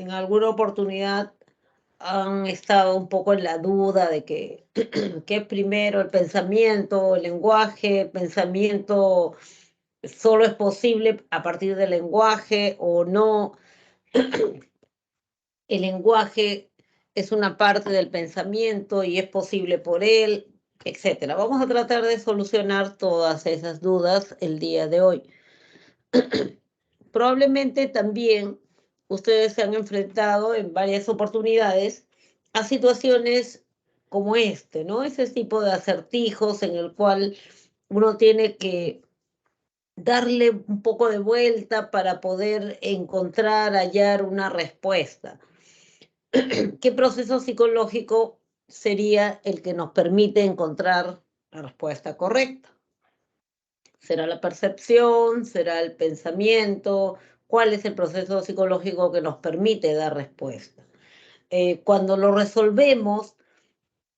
en alguna oportunidad han estado un poco en la duda de que, ¿qué es primero, el pensamiento, el lenguaje? ¿El pensamiento solo es posible a partir del lenguaje o no? El lenguaje es una parte del pensamiento y es posible por él, etcétera. Vamos a tratar de solucionar todas esas dudas el día de hoy. Probablemente también ustedes se han enfrentado en varias oportunidades a situaciones como ¿no? Ese tipo de acertijos en el cual uno tiene que darle un poco de vuelta para poder encontrar, hallar una respuesta. ¿Qué proceso psicológico sería el que nos permite encontrar la respuesta correcta? ¿Será la percepción? ¿Será el pensamiento? ¿Cuál es el proceso psicológico que nos permite dar respuesta? Cuando lo resolvemos,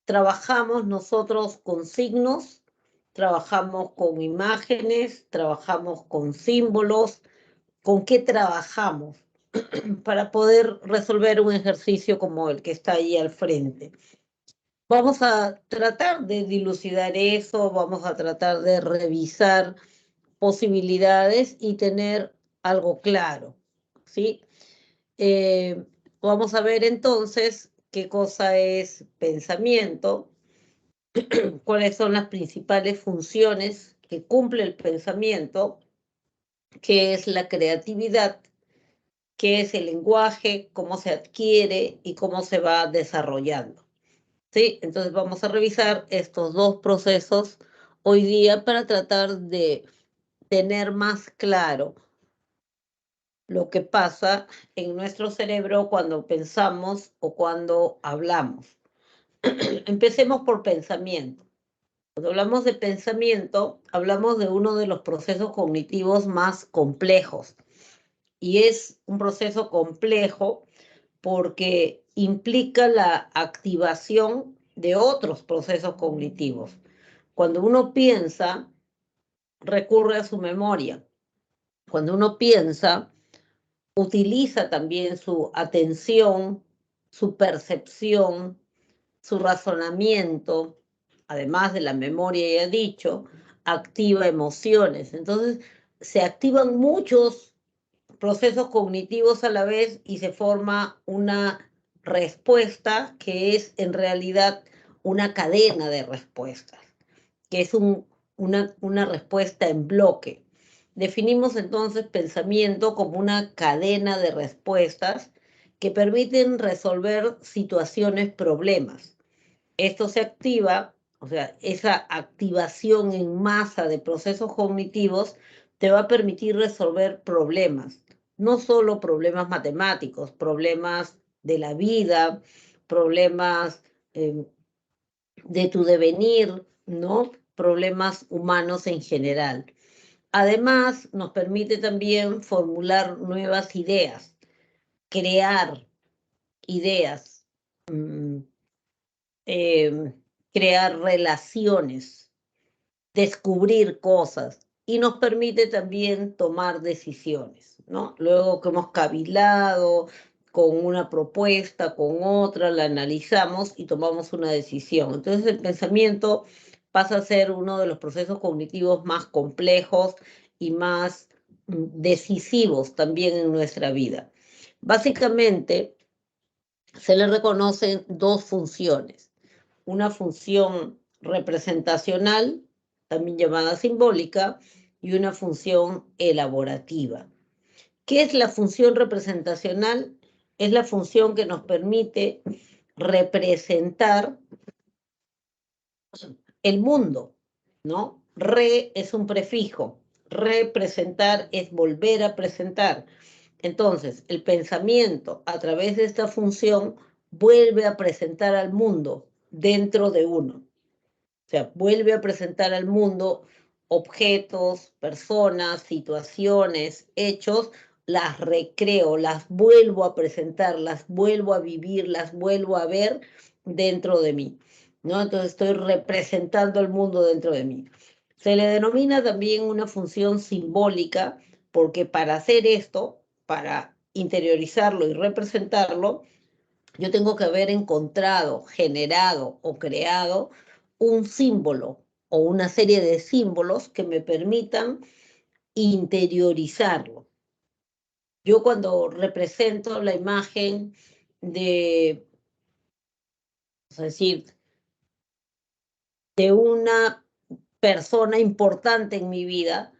trabajamos nosotros con signos, trabajamos con imágenes, trabajamos con símbolos. ¿Con qué trabajamos para poder resolver un ejercicio como el que está ahí al frente? Vamos a tratar de dilucidar eso, vamos a tratar de revisar posibilidades y tener algo claro, ¿sí? Vamos a ver entonces qué cosa es pensamiento, cuáles son las principales funciones que cumple el pensamiento, qué es la creatividad, qué es el lenguaje, cómo se adquiere y cómo se va desarrollando. ¿Sí? Entonces vamos a revisar estos dos procesos hoy día para tratar de tener más claro lo que pasa en nuestro cerebro cuando pensamos o cuando hablamos. Empecemos por pensamiento. Cuando hablamos de pensamiento, hablamos de uno de los procesos cognitivos más complejos. Y es un proceso complejo porque implica la activación de otros procesos cognitivos. Cuando uno piensa, recurre a su memoria. Cuando uno piensa, utiliza también su atención, su percepción, su razonamiento, además de la memoria, ya dicho, activa emociones. Entonces, se activan muchos procesos cognitivos a la vez y se forma una respuesta que es en realidad una cadena de respuestas, que es una respuesta en bloque. Definimos entonces pensamiento como una cadena de respuestas que permiten resolver situaciones, problemas. Esto se activa, o sea, esa activación en masa de procesos cognitivos te va a permitir resolver problemas, no solo problemas matemáticos, problemas de la vida, problemas de tu devenir, ¿no? Problemas humanos en general. Además, nos permite también formular nuevas ideas, crear ideas, eh, crear relaciones, descubrir cosas y nos permite también tomar decisiones, ¿no? Luego que hemos cavilado con una propuesta, con otra, la analizamos y tomamos una decisión. Entonces el pensamiento pasa a ser uno de los procesos cognitivos más complejos y más decisivos también en nuestra vida. Básicamente, se le reconocen dos funciones. Una función representacional, también llamada simbólica, y una función elaborativa. ¿Qué es la función representacional? Es la función que nos permite representar el mundo, ¿no? Re es un prefijo, representar es volver a presentar. Entonces, el pensamiento a través de esta función vuelve a presentar al mundo dentro de uno. O sea, vuelve a presentar al mundo objetos, personas, situaciones, hechos, las recreo, las vuelvo a presentar, las vuelvo a vivir, las vuelvo a ver dentro de mí, ¿no? Entonces estoy representando al mundo dentro de mí. Se le denomina también una función simbólica porque para hacer esto, para interiorizarlo y representarlo, yo tengo que haber encontrado, generado o creado un símbolo o una serie de símbolos que me permitan interiorizarlo. Yo cuando represento la imagen de, es decir, de una persona importante en mi vida,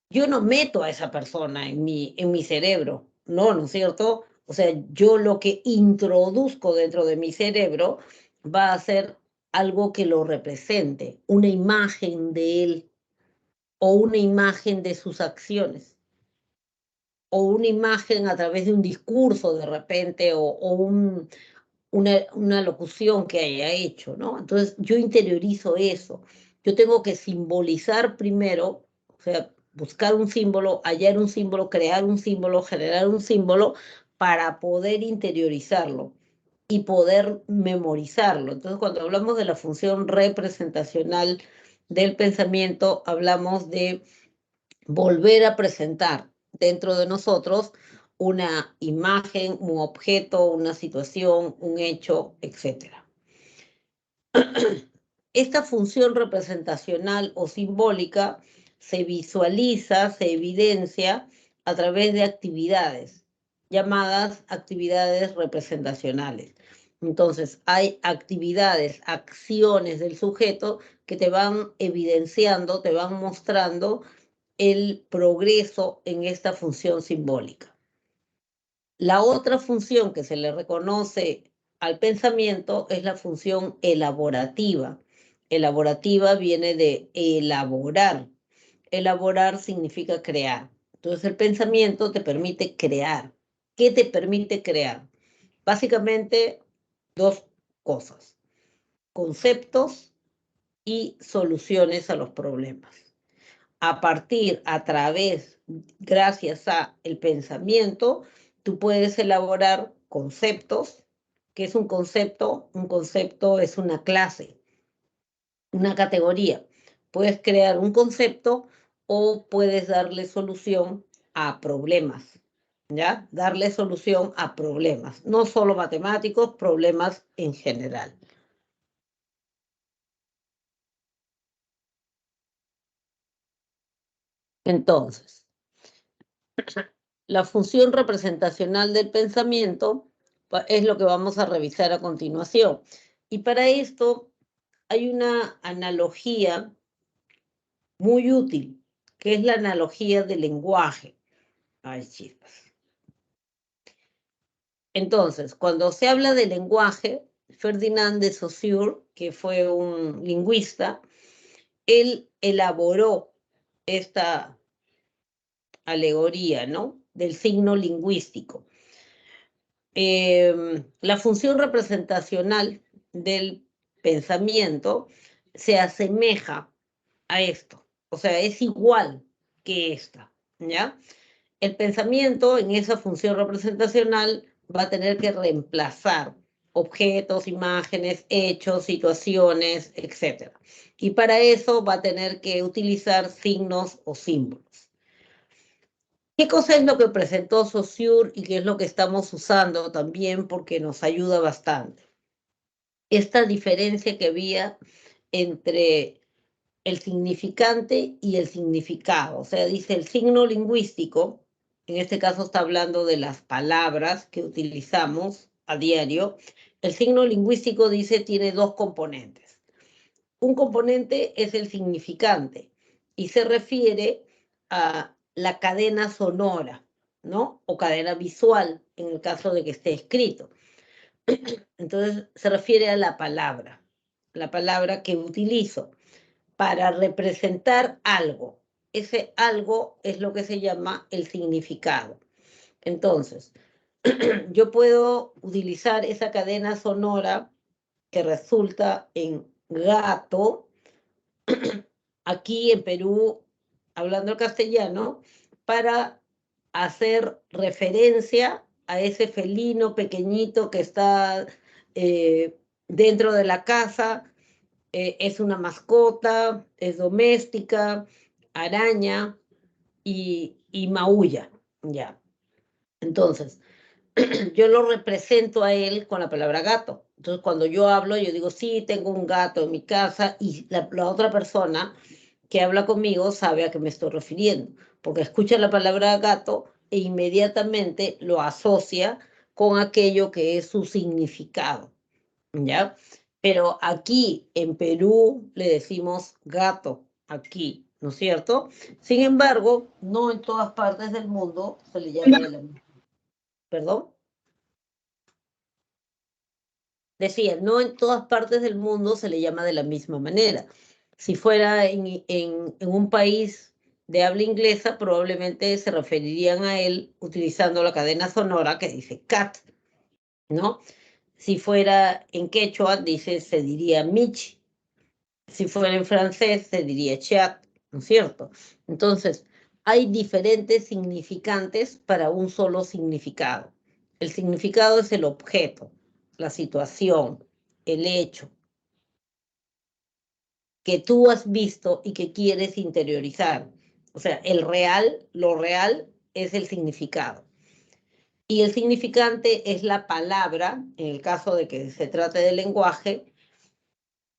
yo no meto a esa persona en mi cerebro, ¿no es cierto? O sea, yo lo que introduzco dentro de mi cerebro va a ser algo que lo represente, una imagen de él o una imagen de sus acciones o una imagen a través de un discurso de repente o una locución que haya hecho, ¿no? Entonces yo interiorizo eso. Yo tengo que simbolizar primero, o sea, buscar un símbolo, hallar un símbolo, crear un símbolo, generar un símbolo para poder interiorizarlo y poder memorizarlo. Entonces, cuando hablamos de la función representacional del pensamiento, hablamos de volver a presentar dentro de nosotros una imagen, un objeto, una situación, un hecho, etc. Esta función representacional o simbólica se visualiza, se evidencia a través de actividades llamadas actividades representacionales. Entonces, hay actividades, acciones del sujeto que te van evidenciando, te van mostrando el progreso en esta función simbólica. La otra función que se le reconoce al pensamiento es la función elaborativa. Elaborativa viene de elaborar. Elaborar significa crear. Entonces el pensamiento te permite crear. ¿Qué te permite crear? Básicamente dos cosas: conceptos y soluciones a los problemas. A través, gracias a el pensamiento, tú puedes elaborar conceptos. ¿Qué es un concepto? Un concepto es una clase, una categoría. Puedes crear un concepto o puedes darle solución a problemas, ¿ya? Darle solución a problemas, no solo matemáticos, problemas en general. Entonces, la función representacional del pensamiento es lo que vamos a revisar a continuación. Y para esto hay una analogía muy útil, que es la analogía del lenguaje. Ay, chispas. Entonces, cuando se habla de lenguaje, Ferdinand de Saussure, que fue un lingüista, él elaboró esta alegoría, ¿no? Del signo lingüístico. La función representacional del pensamiento se asemeja a esto, o sea, es igual que esta, ¿ya? El pensamiento en esa función representacional va a tener que reemplazar objetos, imágenes, hechos, situaciones, etc. Y para eso va a tener que utilizar signos o símbolos. ¿Qué cosa es lo que presentó Saussure y qué es lo que estamos usando también porque nos ayuda bastante? Esta diferencia que había entre el significante y el significado. O sea, dice el signo lingüístico, en este caso está hablando de las palabras que utilizamos a diario. El signo lingüístico dice tiene dos componentes. Un componente es el significante y se refiere a la cadena sonora, ¿no? O cadena visual, en el caso de que esté escrito. Entonces, se refiere a la palabra que utilizo para representar algo. Ese algo es lo que se llama el significado. Entonces, yo puedo utilizar esa cadena sonora que resulta en gato, aquí en Perú, hablando el castellano, para hacer referencia a ese felino pequeñito que está dentro de la casa. Es una mascota, es doméstica, araña y maulla, ya. Entonces, yo lo represento a él con la palabra gato. Entonces, cuando yo hablo, yo digo, sí, tengo un gato en mi casa y la otra persona que habla conmigo sabe a qué me estoy refiriendo, porque escucha la palabra gato e inmediatamente lo asocia con aquello que es su significado, ¿ya? Pero aquí en Perú le decimos gato, aquí, ¿no es cierto? Sin embargo, no en todas partes del mundo se le llama de la misma. ¿Perdón? Decía, no en todas partes del mundo se le llama de la misma manera. Si fuera en un país de habla inglesa, probablemente se referirían a él utilizando la cadena sonora que dice cat, ¿no? Si fuera en quechua, se diría Michi. Si fuera en francés, se diría chat, ¿no es cierto? Entonces, hay diferentes significantes para un solo significado. El significado es el objeto, la situación, el hecho que tú has visto y que quieres interiorizar. O sea, lo real es el significado. Y el significante es la palabra, en el caso de que se trate de lenguaje,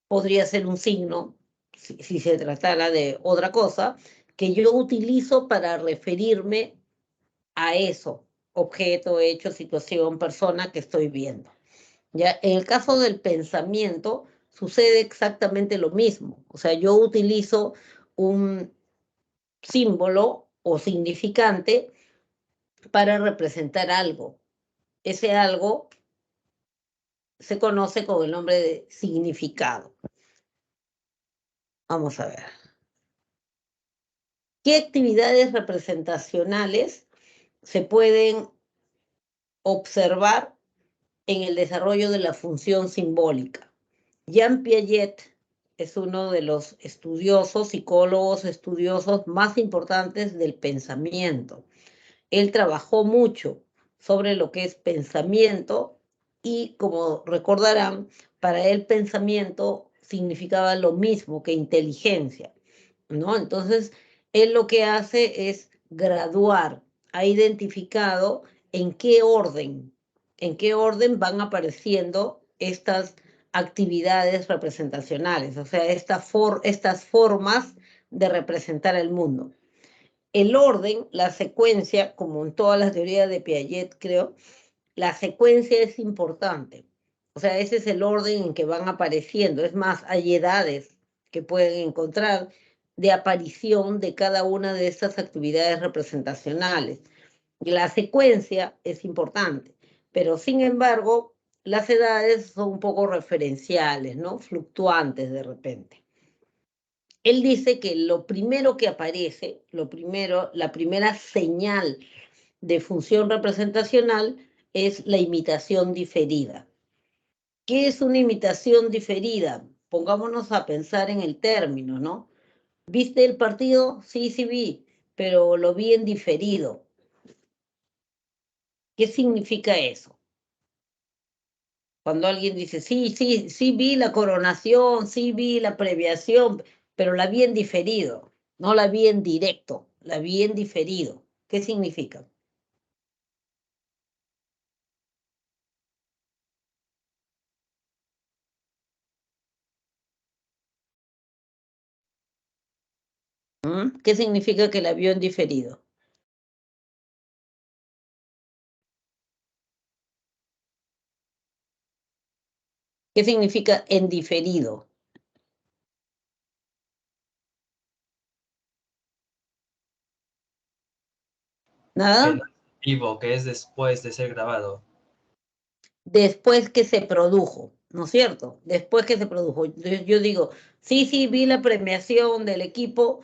podría ser un signo, si se tratara de otra cosa, que yo utilizo para referirme a eso, objeto, hecho, situación, persona que estoy viendo. ¿Ya? En el caso del pensamiento sucede exactamente lo mismo. O sea, yo utilizo un símbolo o significante para representar algo. Ese algo se conoce con el nombre de significado. Vamos a ver. ¿Qué actividades representacionales se pueden observar en el desarrollo de la función simbólica? Jean Piaget es uno de los estudiosos, psicólogos estudiosos más importantes del pensamiento. Él trabajó mucho sobre lo que es pensamiento y, como recordarán, para él pensamiento significaba lo mismo que inteligencia, ¿no? Entonces, él lo que hace es graduar, ha identificado en qué orden van apareciendo estas actividades representacionales, o sea, estas formas de representar el mundo. El orden, la secuencia, como en todas las teorías de Piaget, creo, la secuencia es importante. O sea, ese es el orden en que van apareciendo. Es más, hay edades que pueden encontrar de aparición de cada una de estas actividades representacionales. La secuencia es importante, pero sin embargo, las edades son un poco referenciales, ¿no? Fluctuantes de repente. Él dice que lo primero que aparece, la primera señal de función representacional es la imitación diferida. ¿Qué es una imitación diferida? Pongámonos a pensar en el término, ¿no? ¿Viste el partido? Sí, sí vi, pero lo vi en diferido. ¿Qué significa eso? Cuando alguien dice, sí, sí, sí vi la coronación, sí vi la previación, pero la vi en diferido, no la vi en directo, la vi en diferido. ¿Qué significa? ¿Mm? ¿Qué significa que la vio en diferido? ¿Qué significa en diferido? Que ¿Nada? no es vivo, que es después de ser grabado. Después que se produjo, ¿no es cierto? Después que se produjo. Yo digo, sí, sí, vi la premiación del equipo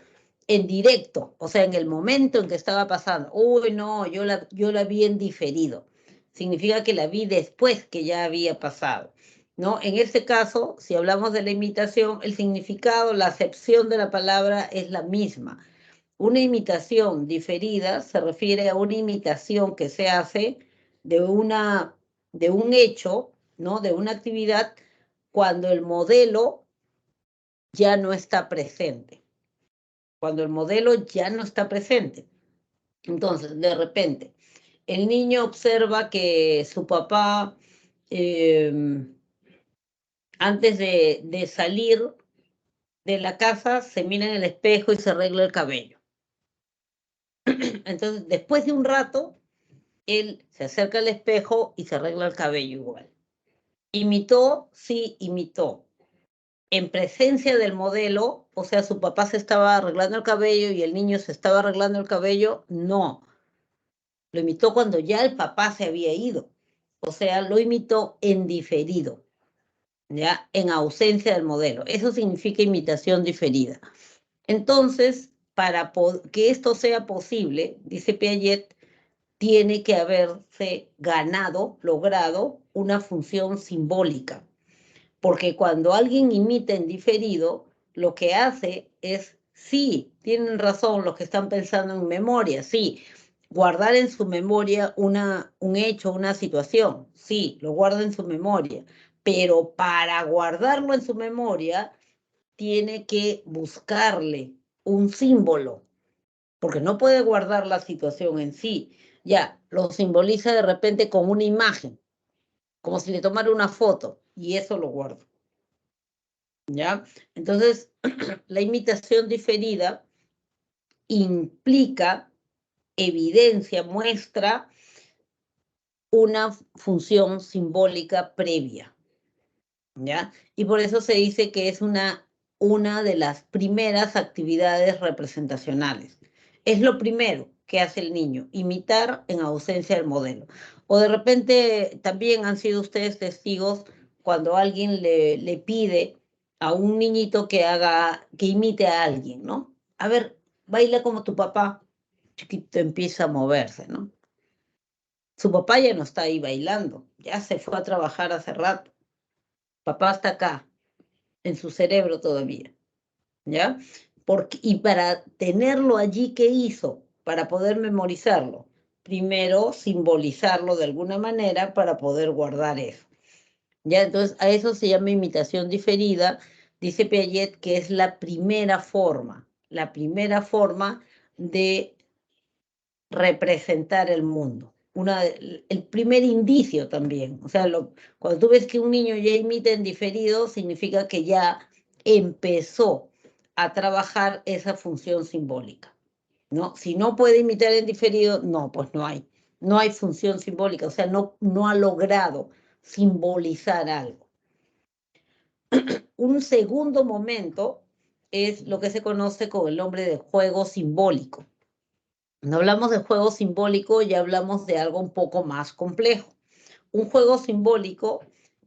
en directo, o sea, en el momento en que estaba pasando. Uy, no, yo la vi en diferido. Significa que la vi después que ya había pasado, ¿no? En este caso, si hablamos de la imitación, el significado, la acepción de la palabra es la misma. Una imitación diferida se refiere a una imitación que se hace de de un hecho, ¿no? De una actividad cuando el modelo ya no está presente. Cuando el modelo ya no está presente. Entonces, de repente, el niño observa que su papá, antes de salir de la casa, se mira en el espejo y se arregla el cabello. Entonces, después de un rato, él se acerca al espejo y se arregla el cabello igual. ¿Imitó? Sí, imitó. En presencia del modelo, o sea, su papá se estaba arreglando el cabello y el niño se estaba arreglando el cabello, no. Lo imitó cuando ya el papá se había ido. O sea, lo imitó en diferido, ¿ya? En ausencia del modelo. Eso significa imitación diferida. Entonces, para que esto sea posible, dice Piaget, tiene que haberse ganado, logrado una función simbólica. Porque cuando alguien imita en diferido, lo que hace es, sí, tienen razón los que están pensando en memoria, sí, guardar en su memoria un hecho, una situación, sí, lo guarda en su memoria, pero para guardarlo en su memoria, tiene que buscarle un símbolo, porque no puede guardar la situación en sí, ya, lo simboliza de repente con una imagen, como si le tomara una foto, y eso lo guarda. ¿Ya? Entonces, la imitación diferida implica, evidencia, muestra una función simbólica previa, ¿ya? Y por eso se dice que es una de las primeras actividades representacionales. Es lo primero que hace el niño, imitar en ausencia del modelo. O de repente también han sido ustedes testigos cuando alguien le pide a un niñito que imite a alguien, ¿no? A ver, baila como tu papá. Chiquito empieza a moverse, ¿no? Su papá ya no está ahí bailando, ya se fue a trabajar hace rato. Papá está acá, en su cerebro todavía, ¿ya? Y para tenerlo allí, ¿qué hizo? Para poder memorizarlo. Primero, simbolizarlo de alguna manera para poder guardar eso. ¿Ya? Entonces, a eso se llama imitación diferida. Dice Piaget que es la primera forma de representar el mundo. El primer indicio también. O sea, cuando tú ves que un niño ya imita en diferido, significa que ya empezó a trabajar esa función simbólica, ¿no? Si no puede imitar en diferido, no, pues no hay función simbólica, o sea, no ha logrado simbolizar algo. Un segundo momento es lo que se conoce con el nombre de juego simbólico. No hablamos de juego simbólico, ya hablamos de algo un poco más complejo. Un juego simbólico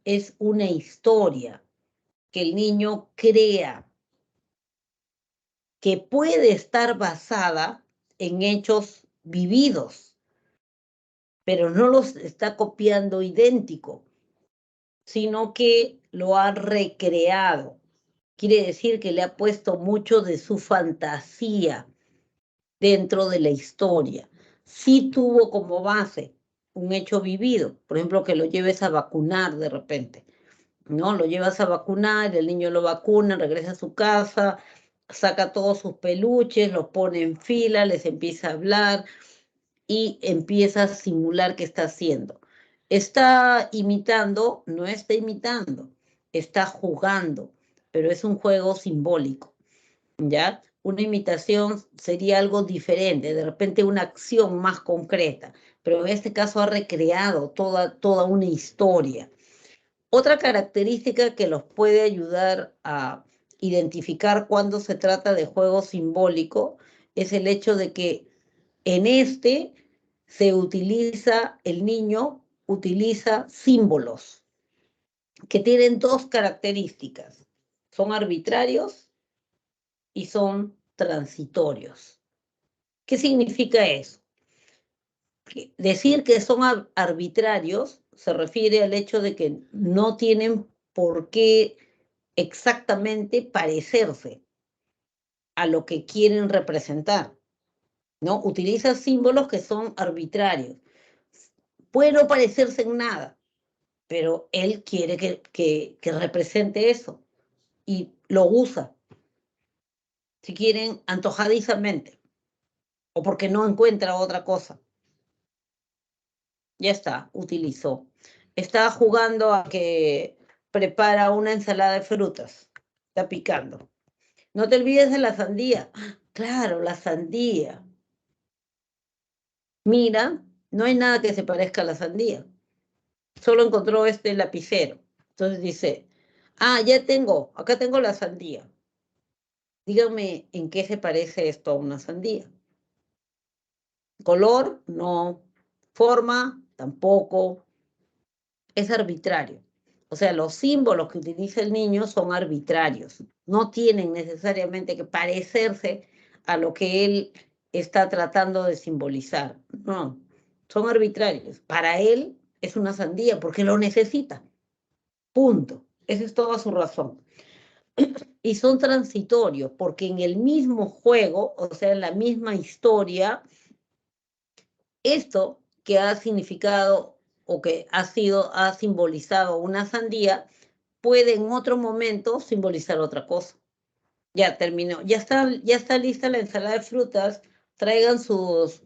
es una historia que el niño crea, que puede estar basada en hechos vividos, pero no los está copiando idéntico, sino que lo ha recreado. Quiere decir que le ha puesto mucho de su fantasía dentro de la historia. Sí tuvo como base un hecho vivido, por ejemplo, que lo lleves a vacunar de repente, ¿no? Lo llevas a vacunar, el niño lo vacuna, regresa a su casa, saca todos sus peluches, los pone en fila, les empieza a hablar y empieza a simular qué está haciendo. Está imitando, no está imitando, está jugando, pero es un juego simbólico, ¿ya? Una imitación sería algo diferente, de repente una acción más concreta, pero en este caso ha recreado toda una historia. Otra característica que los puede ayudar a identificar cuando se trata de juego simbólico es el hecho de que en el niño utiliza símbolos que tienen dos características. Son arbitrarios y son transitorios. ¿Qué significa eso? Decir que son arbitrarios se refiere al hecho de que no tienen por qué exactamente parecerse a lo que quieren representar, ¿no? Utiliza símbolos que son arbitrarios. Puede no parecerse en nada, pero él quiere que represente eso y lo usa, si quieren, antojadizamente o porque no encuentra otra cosa. Ya está, utilizó. Está jugando a que prepara una ensalada de frutas. Está picando. No te olvides de la sandía. Claro, la sandía. Mira, no hay nada que se parezca a la sandía. Solo encontró este lapicero. Entonces dice, ya tengo, acá tengo la sandía. Díganme en qué se parece esto a una sandía. Color, no. Forma, tampoco. Es arbitrario. O sea, los símbolos que utiliza el niño son arbitrarios. No tienen necesariamente que parecerse a lo que él está tratando de simbolizar. No, son arbitrarios. Para él es una sandía porque lo necesita. Punto. Esa es toda su razón. Y son transitorios porque en el mismo juego, o sea, en la misma historia, esto que ha significado o que ha simbolizado una sandía, puede en otro momento simbolizar otra cosa. Ya terminó, ya está lista la ensalada de frutas, traigan sus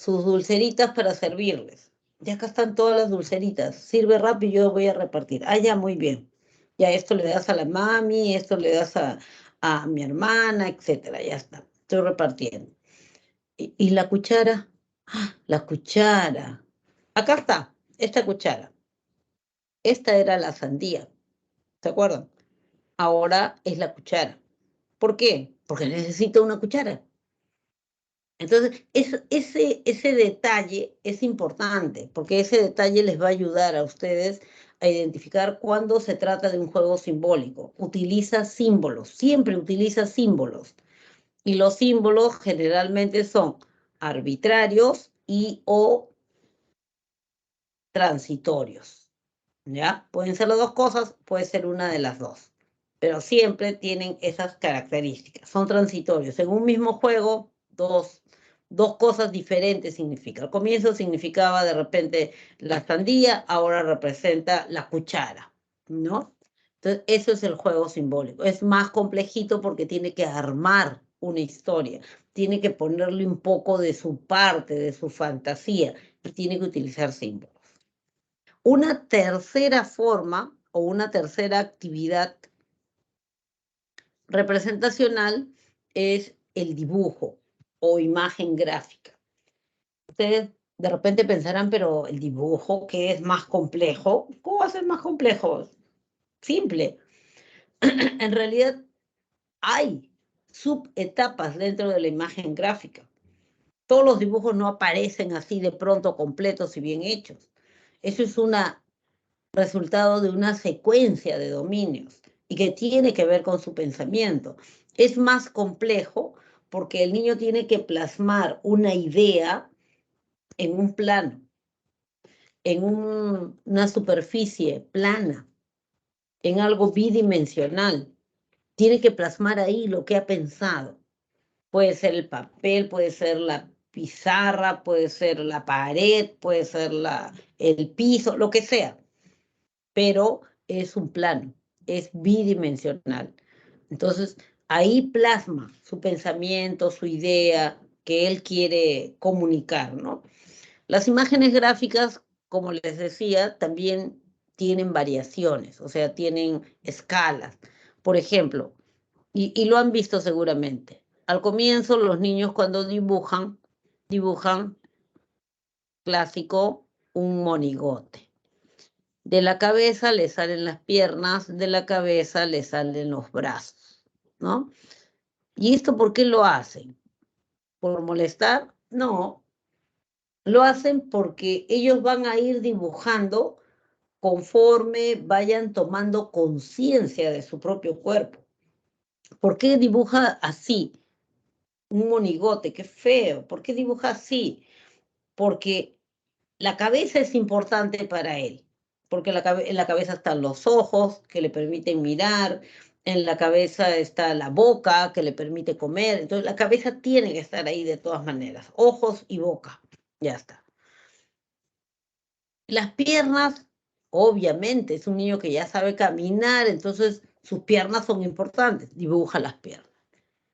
dulceritas para servirles. Ya acá están todas las dulceritas, sirve rápido, yo voy a repartir. Ya, muy bien. Ya esto le das a la mami, esto le das a mi hermana, etcétera, ya está, estoy repartiendo. ¿Y la cuchara? La cuchara. Acá está, esta cuchara. Esta era la sandía, ¿se acuerdan? Ahora es la cuchara. ¿Por qué? Porque necesito una cuchara. Entonces, ese detalle es importante, porque ese detalle les va a ayudar a ustedes a identificar cuándo se trata de un juego simbólico. Utiliza símbolos, siempre utiliza símbolos. Y los símbolos generalmente son arbitrarios y o transitorios. ¿Ya? Pueden ser las dos cosas, puede ser una de las dos, pero siempre tienen esas características. Son transitorios. En un mismo juego, dos cosas diferentes significa. Al comienzo significaba de repente la sandía, ahora representa la cuchara, ¿no? Entonces, eso es el juego simbólico. Es más complejito porque tiene que armar una historia, tiene que ponerle un poco de su parte, de su fantasía, y tiene que utilizar símbolos. Una tercera forma o una tercera actividad representacional es el dibujo o imagen gráfica. Ustedes de repente pensarán, pero el dibujo, ¿qué es más complejo? ¿Cómo va a ser más complejo? Simple. En realidad hay subetapas dentro de la imagen gráfica. Todos los dibujos no aparecen así de pronto completos y bien hechos. Eso es una resultado de una secuencia de dominios y que tiene que ver con su pensamiento. Es más complejo porque el niño tiene que plasmar una idea en un plano, en una superficie plana, en algo bidimensional. Tiene que plasmar ahí lo que ha pensado. Puede ser el papel, puede ser la pizarra, puede ser la pared, puede ser el piso, lo que sea. Pero es un plano, es bidimensional. Entonces, ahí plasma su pensamiento, su idea que él quiere comunicar, ¿no? Las imágenes gráficas, como les decía, también tienen variaciones, o sea, tienen escalas. Por ejemplo, y lo han visto seguramente, al comienzo los niños cuando dibujan clásico, un monigote. De la cabeza le salen las piernas, de la cabeza le salen los brazos, ¿no? ¿Y esto por qué lo hacen? ¿Por molestar? No, lo hacen porque ellos van a ir dibujando conforme vayan tomando conciencia de su propio cuerpo. ¿Por qué dibuja así? Un monigote, qué feo. ¿Por qué dibuja así? Porque la cabeza es importante para él, porque en la cabeza están los ojos que le permiten mirar, en la cabeza está la boca que le permite comer, entonces la cabeza tiene que estar ahí de todas maneras, ojos y boca, ya está. Las piernas, obviamente, es un niño que ya sabe caminar, entonces sus piernas son importantes, dibuja las piernas.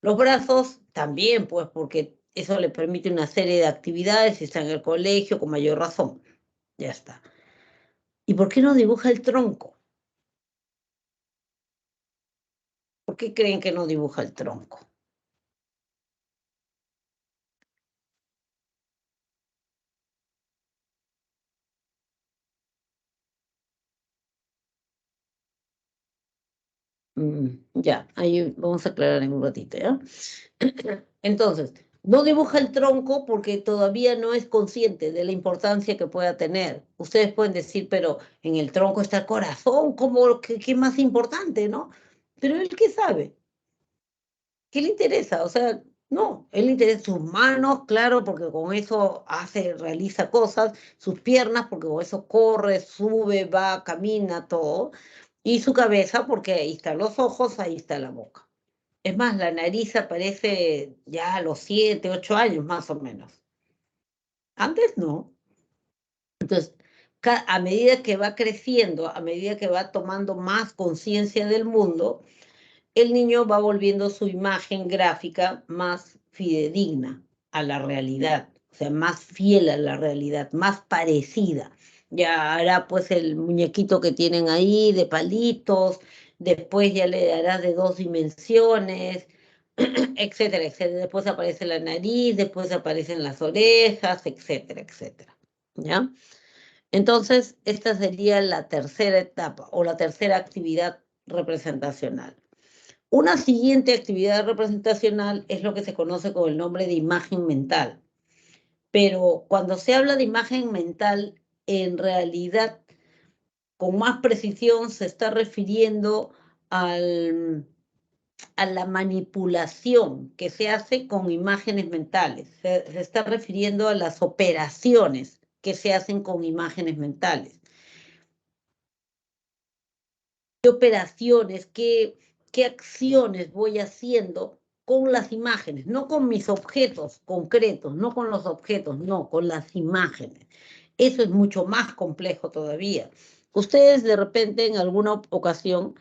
Los brazos también, pues, porque eso le permite una serie de actividades si está en el colegio con mayor razón. Ya está. ¿Y por qué no dibuja el tronco? ¿Por qué creen que no dibuja el tronco? Ya, ahí vamos a aclarar en un ratito, ¿ya? Entonces, no dibuja el tronco porque todavía no es consciente de la importancia que pueda tener. Ustedes pueden decir, pero en el tronco está el corazón, ¿cómo, qué más importante, no? Pero él, ¿qué sabe? ¿Qué le interesa? O sea, no, él le interesa sus manos, claro, porque con eso hace, realiza cosas, sus piernas, porque con eso corre, sube, va, camina, todo, y su cabeza, porque ahí están los ojos, ahí está la boca. Es más, la nariz aparece ya a los 7, 8 años más o menos. Antes no. Entonces, a medida que va creciendo, a medida que va tomando más conciencia del mundo, el niño va volviendo su imagen gráfica más fidedigna a la realidad, o sea, más fiel a la realidad, más parecida. Ya hará pues el muñequito que tienen ahí de palitos, después ya le dará de 2 dimensiones, etcétera, etcétera. Después aparece la nariz, después aparecen las orejas, etcétera, etcétera. ¿Ya? Entonces, esta sería la tercera etapa o la tercera actividad representacional. Una siguiente actividad representacional es lo que se conoce con el nombre de imagen mental. Pero cuando se habla de imagen mental, en realidad, con más precisión, se está refiriendo al, a la manipulación que se hace con imágenes mentales. Se está refiriendo a las operaciones que se hacen con imágenes mentales. ¿Qué operaciones, qué acciones voy haciendo con las imágenes? No con mis objetos concretos, no con los objetos, no, con las imágenes. Eso es mucho más complejo todavía. Ustedes de repente en alguna ocasión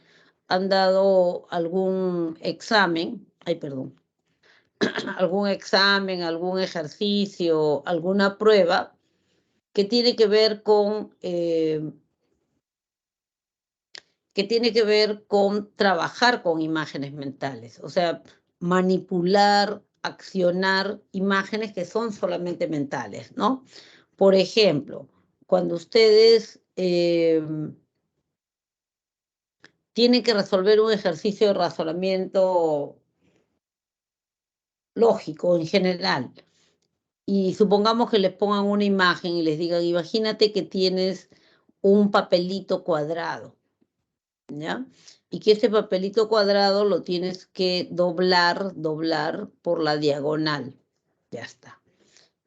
han dado algún examen, ay, perdón, algún examen, algún ejercicio, alguna prueba que tiene que ver con trabajar con imágenes mentales, o sea, manipular, accionar imágenes que son solamente mentales, ¿no? Por ejemplo, cuando ustedes tienen que resolver un ejercicio de razonamiento lógico en general, y supongamos que les pongan una imagen y les digan, imagínate que tienes un papelito cuadrado, ¿ya? Y que ese papelito cuadrado lo tienes que doblar por la diagonal. Ya está.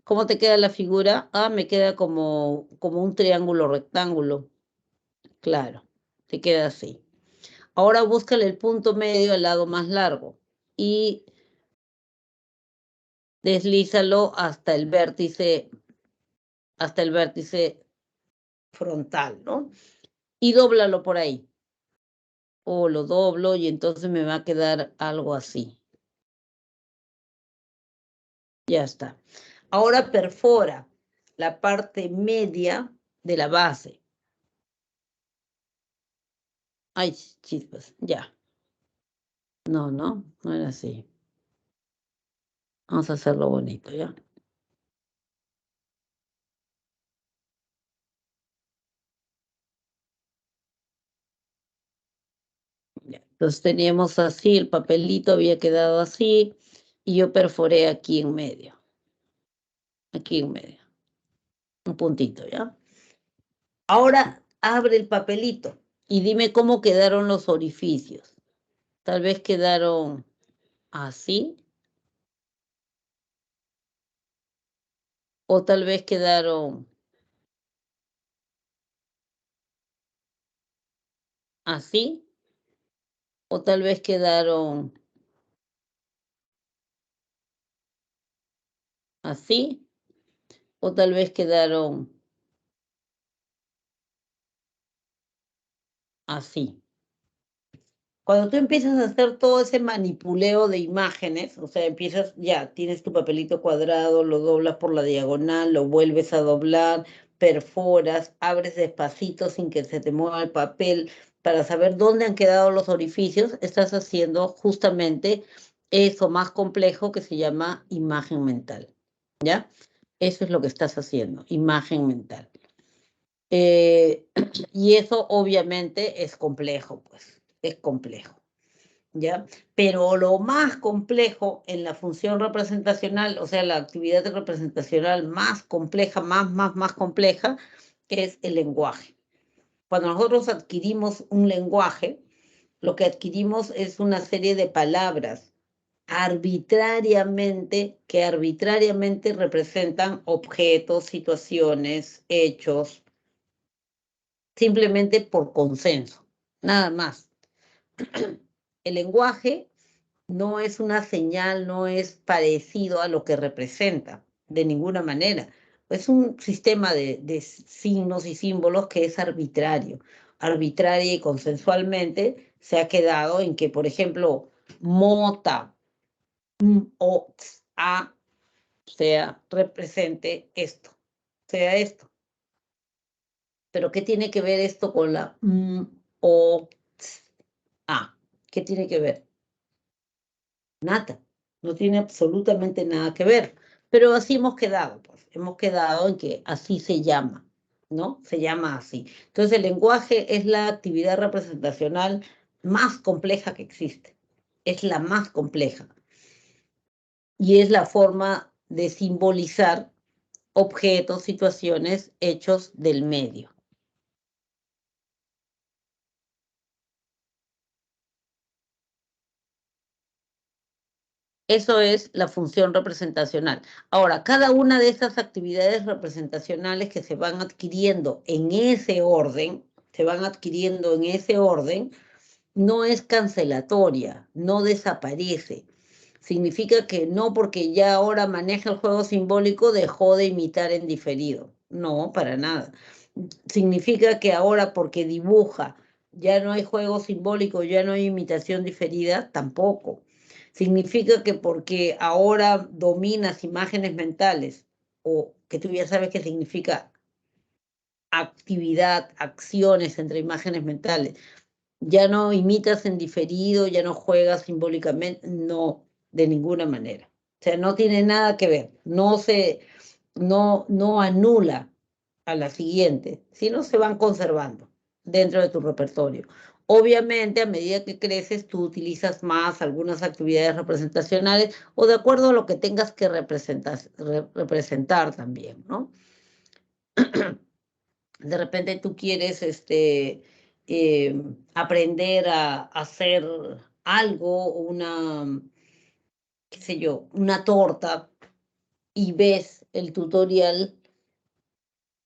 ¿Cómo te queda la figura? Ah, me queda como un triángulo rectángulo. Claro, te queda así. Ahora búscale el punto medio al lado más largo y deslízalo hasta el vértice frontal, ¿no? Y dóblalo por ahí. O lo doblo y entonces me va a quedar algo así. Ya está. Ahora perfora la parte media de la base. Ay, chispas, ya. No era así. Vamos a hacerlo bonito, ¿ya? Ya. Entonces teníamos así, el papelito había quedado así y yo perforé aquí en medio. Aquí en medio. Un puntito, ¿ya? Ahora abre el papelito y dime cómo quedaron los orificios. Tal vez quedaron así o tal vez quedaron así o tal vez quedaron así o tal vez quedaron así. Cuando tú empiezas a hacer todo ese manipuleo de imágenes, o sea, empiezas, ya, tienes tu papelito cuadrado, lo doblas por la diagonal, lo vuelves a doblar, perforas, abres despacito sin que se te mueva el papel para saber dónde han quedado los orificios, estás haciendo justamente eso más complejo que se llama imagen mental, ¿ya? Eso es lo que estás haciendo, imagen mental. Y eso obviamente es complejo, pues, es complejo. ¿Ya? Pero lo más complejo en la función representacional, o sea, la actividad representacional más compleja, más compleja, es el lenguaje. Cuando nosotros adquirimos un lenguaje, lo que adquirimos es una serie de palabras que arbitrariamente representan objetos, situaciones, hechos, simplemente por consenso, nada más. El lenguaje no es una señal, no es parecido a lo que representa, de ninguna manera. Es un sistema de signos y símbolos que es arbitrario. Arbitraria y consensualmente se ha quedado en que, por ejemplo, mota, o a, sea, represente esto, sea esto. Pero ¿qué tiene que ver esto con la o a? ¿Qué tiene que ver? Nada, no tiene absolutamente nada que ver. Pero así hemos quedado, pues, hemos quedado en que así se llama, ¿no? Se llama así. Entonces el lenguaje es la actividad representacional más compleja que existe. Es la más compleja. Y es la forma de simbolizar objetos, situaciones, hechos del medio. Eso es la función representacional. Ahora, cada una de esas actividades representacionales que se van adquiriendo en ese orden, no es cancelatoria, no desaparece. Significa que no porque ya ahora maneja el juego simbólico dejó de imitar en diferido. No, para nada. Significa que ahora porque dibuja ya no hay juego simbólico, ya no hay imitación diferida, tampoco. Significa que porque ahora dominas imágenes mentales, o que tú ya sabes qué significa actividad, acciones entre imágenes mentales, ya no imitas en diferido, ya no juegas simbólicamente, no, de ninguna manera. O sea, no tiene nada que ver, no anula a la siguiente, sino se van conservando dentro de tu repertorio. Obviamente, a medida que creces, tú utilizas más algunas actividades representacionales o de acuerdo a lo que tengas que representar también, ¿no? De repente tú quieres aprender a hacer algo, qué sé yo, una torta, y ves el tutorial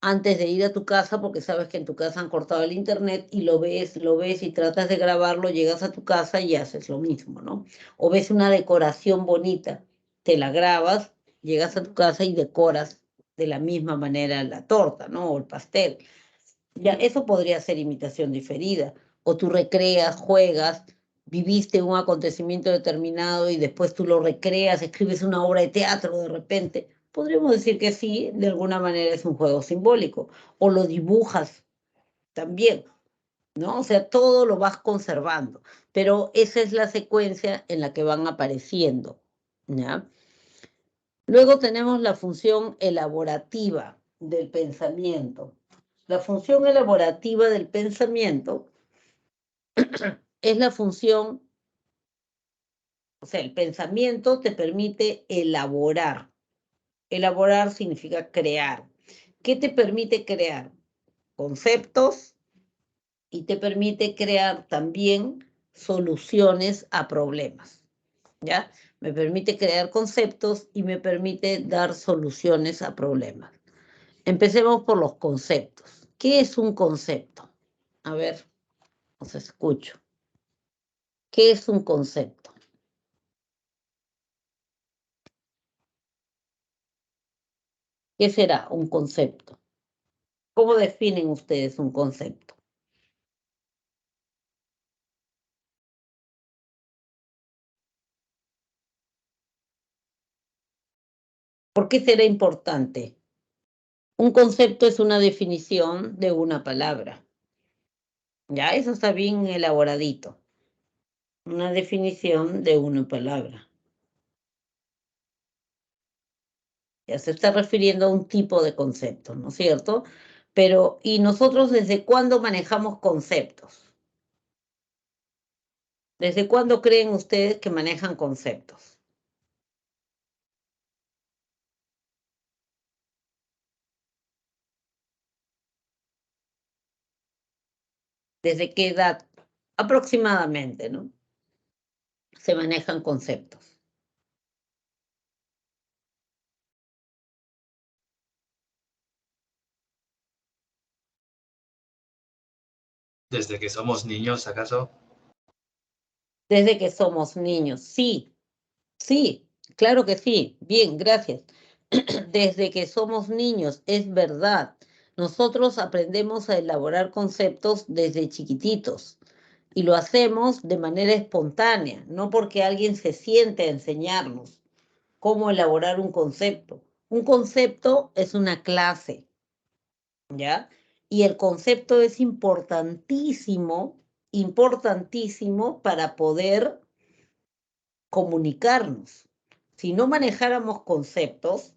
antes de ir a tu casa, porque sabes que en tu casa han cortado el internet, y lo ves y tratas de grabarlo, llegas a tu casa y haces lo mismo, ¿no? O ves una decoración bonita, te la grabas, llegas a tu casa y decoras de la misma manera la torta, ¿no? O el pastel. Ya, eso podría ser imitación diferida. O tú recreas, juegas, viviste un acontecimiento determinado y después tú lo recreas, escribes una obra de teatro de repente. Podríamos decir que sí, de alguna manera es un juego simbólico. O lo dibujas también, ¿no? O sea, todo lo vas conservando. Pero esa es la secuencia en la que van apareciendo, ¿ya? Luego tenemos la función elaborativa del pensamiento. La función elaborativa del pensamiento es la función, o sea, el pensamiento te permite elaborar. Elaborar significa crear. ¿Qué te permite crear? Conceptos, y te permite crear también soluciones a problemas, ¿ya? Me permite crear conceptos y me permite dar soluciones a problemas. Empecemos por los conceptos. ¿Qué es un concepto? A ver, os escucho. ¿Qué es un concepto? ¿Qué será un concepto? ¿Cómo definen ustedes un concepto? ¿Por qué será importante? Un concepto es una definición de una palabra. Ya, eso está bien elaboradito. Una definición de una palabra. Ya se está refiriendo a un tipo de concepto, ¿no es cierto? Pero, ¿y nosotros desde cuándo manejamos conceptos? ¿Desde cuándo creen ustedes que manejan conceptos? ¿Desde qué edad? Aproximadamente, ¿no? Se manejan conceptos. Desde que somos niños, ¿acaso? Desde que somos niños, sí, sí, claro que sí. Bien, gracias. Desde que somos niños, es verdad. Nosotros aprendemos a elaborar conceptos desde chiquititos y lo hacemos de manera espontánea, no porque alguien se siente a enseñarnos cómo elaborar un concepto. Un concepto es una clase, ¿ya? Y el concepto es importantísimo, importantísimo para poder comunicarnos. Si no manejáramos conceptos,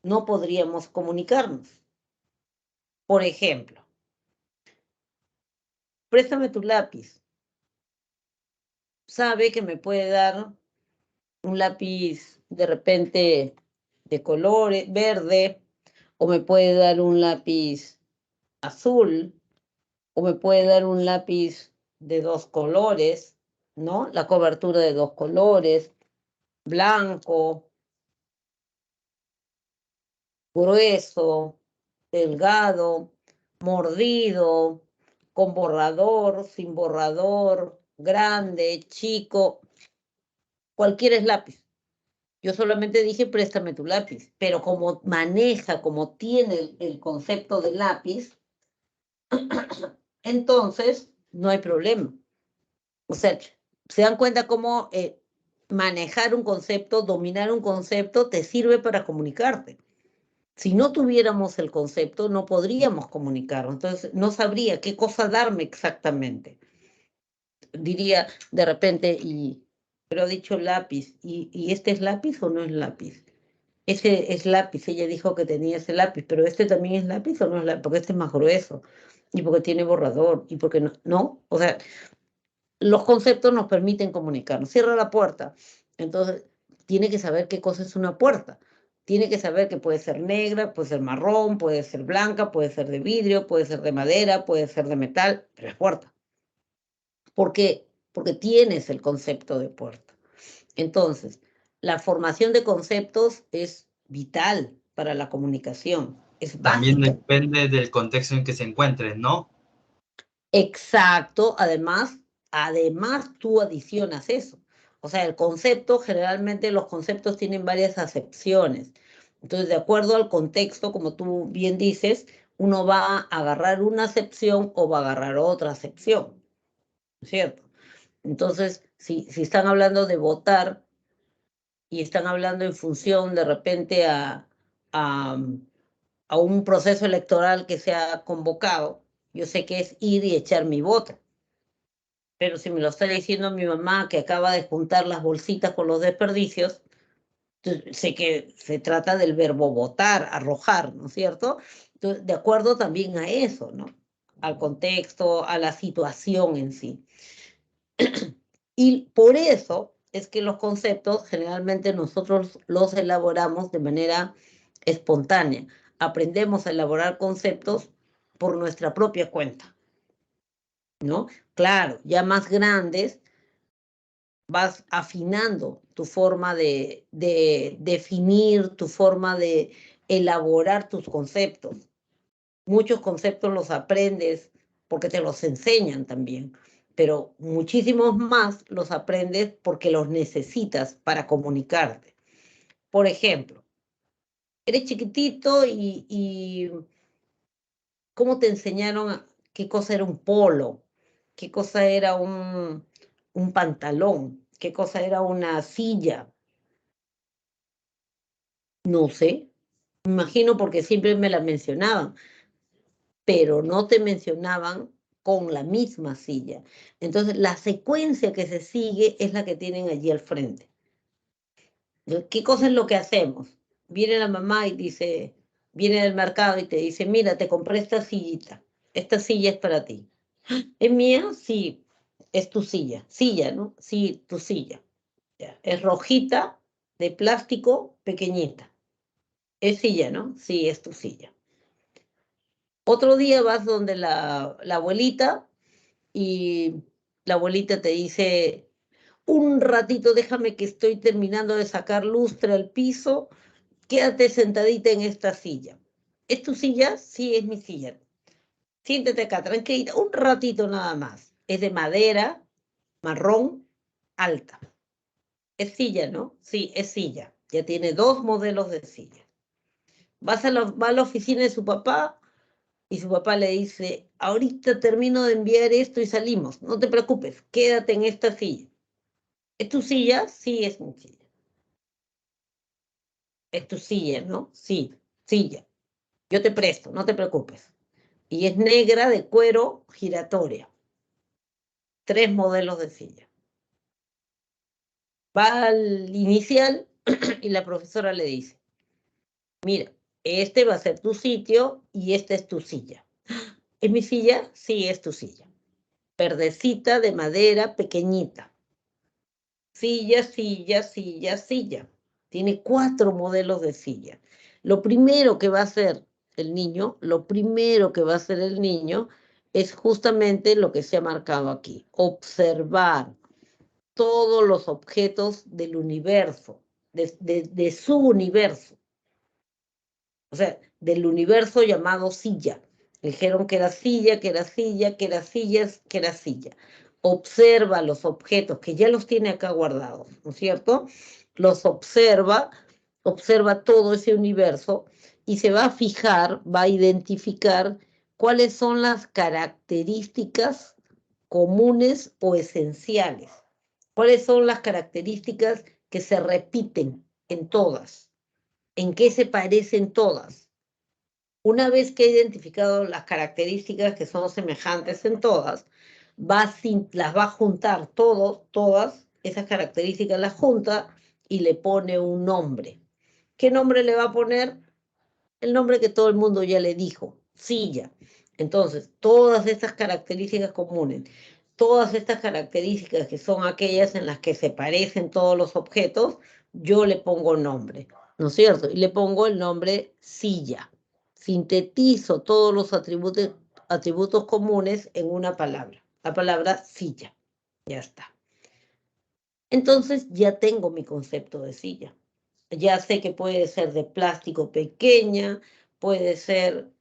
no podríamos comunicarnos. Por ejemplo, préstame tu lápiz. Sabe que me puede dar un lápiz de repente de colores, verde, o me puede dar un lápiz azul, o me puede dar un lápiz de dos colores, ¿no? La cobertura de dos colores, blanco, grueso, delgado, mordido, con borrador, sin borrador, grande, chico, cualquier es lápiz. Yo solamente dije préstame tu lápiz, pero como maneja, como tiene el concepto de lápiz, entonces no hay problema. O sea, se dan cuenta cómo manejar un concepto, dominar un concepto, te sirve para comunicarte. Si no tuviéramos el concepto, no podríamos comunicarnos. Entonces, no sabría qué cosa darme exactamente. Diría de repente, pero ha dicho lápiz, ¿y este es lápiz o no es lápiz? Ese es lápiz, ella dijo que tenía ese lápiz, pero este también es lápiz o no es lápiz, porque este es más grueso, y porque tiene borrador, y porque no, no, o sea, los conceptos nos permiten comunicarnos. Cierra la puerta. Entonces, tiene que saber qué cosa es una puerta. Tiene que saber que puede ser negra, puede ser marrón, puede ser blanca, puede ser de vidrio, puede ser de madera, puede ser de metal, pero es puerta. ¿Por qué? Porque tienes el concepto de puerta. Entonces, la formación de conceptos es vital para la comunicación, es También básica. depende del contexto en que se encuentren, ¿no? Exacto, además tú adicionas eso. O sea, el concepto, generalmente los conceptos tienen varias acepciones. Entonces, de acuerdo al contexto, como tú bien dices, uno va a agarrar una acepción o va a agarrar otra acepción, ¿cierto? Entonces, si están hablando de votar y están hablando en función de repente a, a un proceso electoral que se ha convocado, yo sé que es ir y echar mi voto. Pero si me lo está diciendo mi mamá que acaba de juntar las bolsitas con los desperdicios, sé que se trata del verbo botar, arrojar, ¿no es cierto? Entonces, de acuerdo también a eso, ¿no? Al contexto, a la situación en sí. Y por eso es que los conceptos generalmente nosotros los elaboramos de manera espontánea. Aprendemos a elaborar conceptos por nuestra propia cuenta, ¿no? Claro, ya más grandes vas afinando tu forma de definir, tu forma de elaborar tus conceptos. Muchos conceptos los aprendes porque te los enseñan también, pero muchísimos más los aprendes porque los necesitas para comunicarte. Por ejemplo, eres chiquitito y ¿cómo te enseñaron qué cosa era un polo? ¿Qué cosa era un pantalón? ¿Qué cosa era una silla? No sé. Me imagino porque siempre me la mencionaban, pero no te mencionaban con la misma silla. Entonces, la secuencia que se sigue es la que tienen allí al frente. ¿Qué cosa es lo que hacemos? Viene la mamá y dice, viene del mercado y te dice, mira, te compré esta sillita. Esta silla es para ti. ¿Es mía? Sí, es tu silla. Silla, ¿no? Sí, tu silla. Ya. Es rojita, de plástico, pequeñita. Es silla, ¿no? Sí, es tu silla. Otro día vas donde la abuelita y la abuelita te dice, un ratito, déjame que estoy terminando de sacar lustre al piso, quédate sentadita en esta silla. ¿Es tu silla? Sí, es mi silla. Siéntate acá, tranquilita, un ratito nada más. Es de madera, marrón, alta. Es silla, ¿no? Sí, es silla. Ya tiene 2 modelos de silla. Va a la oficina de su papá y su papá le dice, ahorita termino de enviar esto y salimos. No te preocupes, quédate en esta silla. ¿Es tu silla? Sí, es mi silla. Es tu silla, ¿no? Sí, silla. Yo te presto, no te preocupes. Y es negra de cuero giratoria. 3 modelos de silla. Va al inicial y la profesora le dice, mira, este va a ser tu sitio y esta es tu silla. ¿Es mi silla? Sí, es tu silla. Verdecita de madera pequeñita. Silla, silla, silla, silla. Tiene 4 modelos de silla. Lo primero que va a hacer el niño, lo primero que va a hacer el niño es justamente lo que se ha marcado aquí. Observar todos los objetos del universo, de su universo. O sea, del universo llamado silla. Dijeron que era silla, que era silla, que era sillas, que era silla. Observa los objetos, que ya los tiene acá guardados, ¿no es cierto? Los observa, observa todo ese universo y se va a fijar, va a identificar cuáles son las características comunes o esenciales. ¿Cuáles son las características que se repiten en todas? ¿En qué se parecen todas? Una vez que he identificado las características que son semejantes en todas, las va a juntar todas esas características las junta y le pone un nombre. ¿Qué nombre le va a poner? El nombre que todo el mundo ya le dijo, silla. Entonces, todas estas características comunes, todas estas características que son aquellas en las que se parecen todos los objetos, yo le pongo nombre, ¿no es cierto? Y le pongo el nombre silla. Sintetizo todos los atributos comunes en una palabra, la palabra silla. Ya está. Entonces ya tengo mi concepto de silla. Ya sé que puede ser de plástico pequeña, puede ser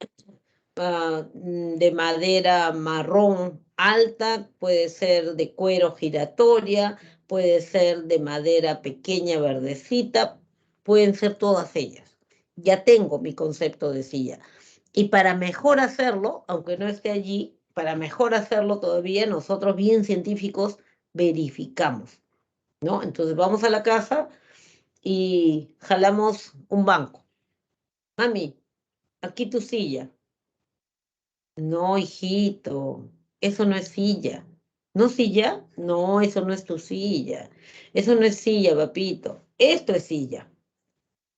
de madera marrón alta, puede ser de cuero giratoria, puede ser de madera pequeña verdecita, pueden ser todas ellas. Ya tengo mi concepto de silla. Y para mejor hacerlo, aunque no esté allí, para mejor hacerlo todavía, nosotros bien científicos verificamos, ¿no? Entonces vamos a la casa y jalamos un banco. Mami, aquí tu silla. No, hijito, eso no es silla. ¿No silla? No, eso no es tu silla. Eso no es silla, papito. Esto es silla.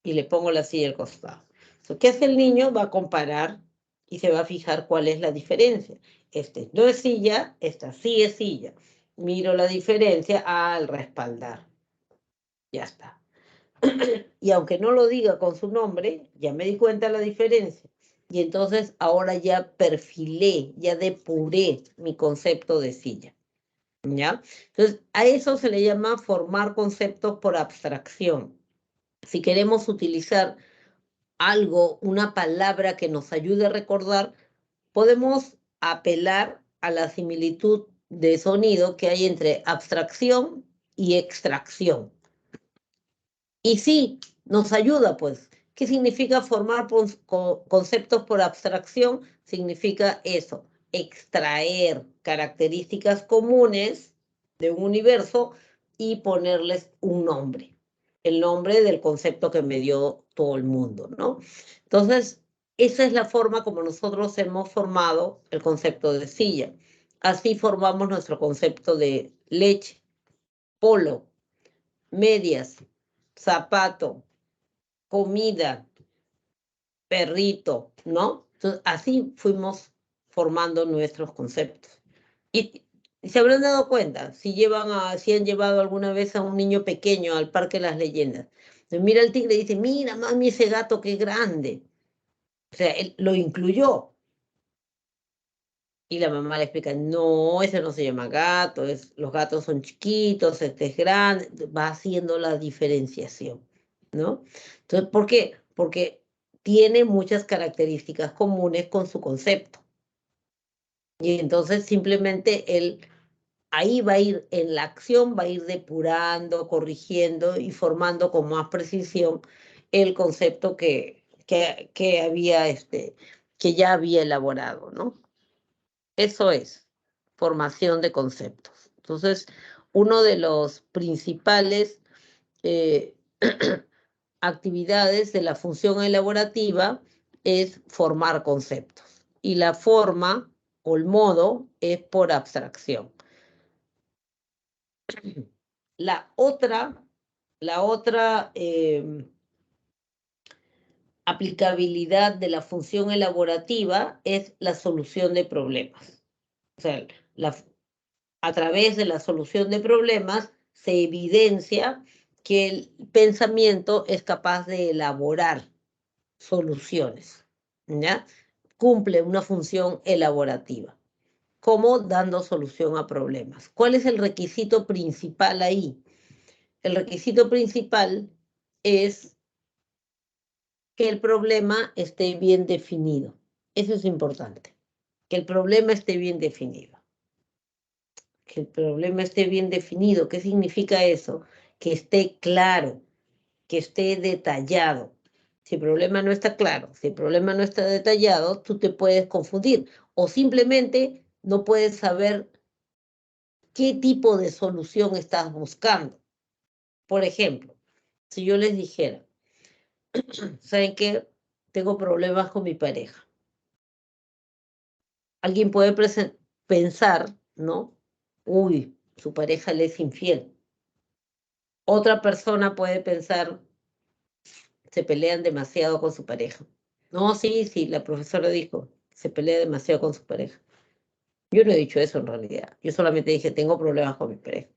Y le pongo la silla al costado. ¿Qué hace el niño? Va a comparar y se va a fijar cuál es la diferencia. Este no es silla, esta sí es silla. Miro la diferencia al respaldar. Ya está. Y aunque no lo diga con su nombre, ya me di cuenta de la diferencia. Y entonces ahora ya perfilé, ya depuré mi concepto de silla. ¿Ya? Entonces, a eso se le llama formar conceptos por abstracción. Si queremos utilizar algo, una palabra que nos ayude a recordar, podemos apelar a la similitud de sonido que hay entre abstracción y extracción. Y sí, nos ayuda, pues. ¿Qué significa formar conceptos por abstracción? Significa eso, extraer características comunes de un universo y ponerles un nombre. el nombre del concepto que me dio todo el mundo, ¿no? Entonces, esa es la forma como nosotros hemos formado el concepto de silla. Así formamos nuestro concepto de leche, polo, medias, zapato, comida, perrito, ¿no? Entonces, así fuimos formando nuestros conceptos. Y se habrán dado cuenta, si han llevado alguna vez a un niño pequeño al Parque de las Leyendas. Entonces, mira el tigre y dice, mira, mami, ese gato qué grande. O sea, él lo incluyó. Y la mamá le explica, no, ese no se llama gato, los gatos son chiquitos, este es grande, va haciendo la diferenciación, ¿no? Entonces, ¿por qué? Porque tiene muchas características comunes con su concepto. Y entonces simplemente él ahí va a ir, en la acción va a ir depurando, corrigiendo y formando con más precisión el concepto que había, que ya había elaborado, ¿no? Eso es formación de conceptos. Entonces, uno de los principales eh, actividades de la función elaborativa es formar conceptos. Y la forma o el modo es por abstracción. La otra aplicabilidad de la función elaborativa es la solución de problemas. O sea, a través de la solución de problemas se evidencia que el pensamiento es capaz de elaborar soluciones, ¿ya? Cumple una función elaborativa, como dando solución a problemas. ¿Cuál es el requisito principal ahí? El requisito principal es que el problema esté bien definido. Eso es importante, que el problema esté bien definido. Que el problema esté bien definido. ¿Qué significa eso? Que esté claro, que esté detallado. Si el problema no está claro, si el problema no está detallado, tú te puedes confundir o simplemente no puedes saber qué tipo de solución estás buscando. Por ejemplo, si yo les dijera, ¿saben qué? Tengo problemas con mi pareja. Alguien puede pensar, ¿no? Uy, su pareja le es infiel. Otra persona puede pensar, se pelean demasiado con su pareja. No, sí, sí, la profesora dijo, se pelea demasiado con su pareja. Yo no he dicho eso en realidad. Yo solamente dije, tengo problemas con mi pareja.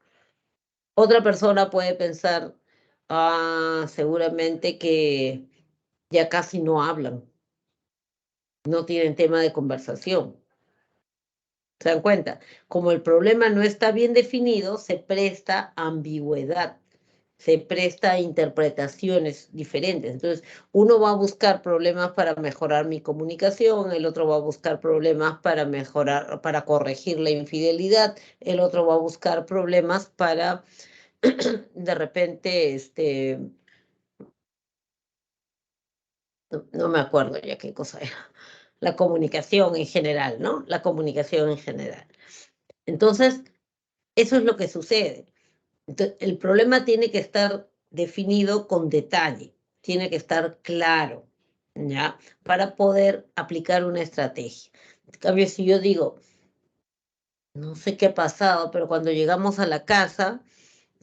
Otra persona puede pensar, seguramente que ya casi no hablan, no tienen tema de conversación. ¿Se dan cuenta? Como el problema no está bien definido, se presta a ambigüedad, se presta a interpretaciones diferentes. Entonces, uno va a buscar problemas para mejorar mi comunicación, el otro va a buscar problemas para mejorar, para corregir la infidelidad, el otro va a buscar problemas para, de repente, no me acuerdo ya qué cosa era, la comunicación en general, ¿no? La comunicación en general. Entonces, eso es lo que sucede. Entonces, el problema tiene que estar definido con detalle, tiene que estar claro, ¿ya? Para poder aplicar una estrategia. En cambio, si yo digo, no sé qué ha pasado, pero cuando llegamos a la casa,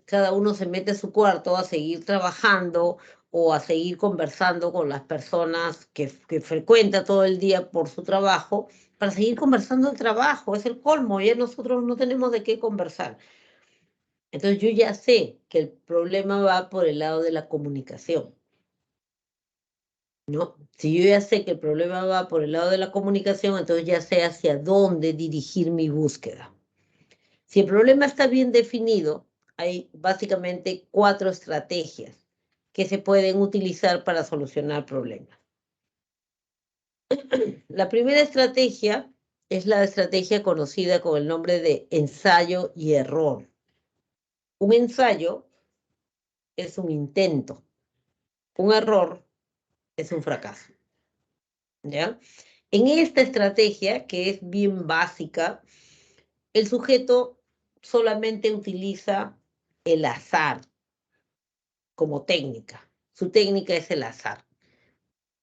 cada uno se mete a su cuarto a seguir trabajando o a seguir conversando con las personas que frecuenta todo el día por su trabajo, para seguir conversando el trabajo, es el colmo, ya nosotros no tenemos de qué conversar. Entonces yo ya sé que el problema va por el lado de la comunicación, ¿no? Si yo ya sé que el problema va por el lado de la comunicación, entonces ya sé hacia dónde dirigir mi búsqueda. Si el problema está bien definido, hay básicamente 4 estrategias que se pueden utilizar para solucionar problemas. La primera estrategia es la estrategia conocida con el nombre de ensayo y error. Un ensayo es un intento, un error es un fracaso, ¿ya? En esta estrategia, que es bien básica, el sujeto solamente utiliza el azar como técnica. Su técnica es el azar.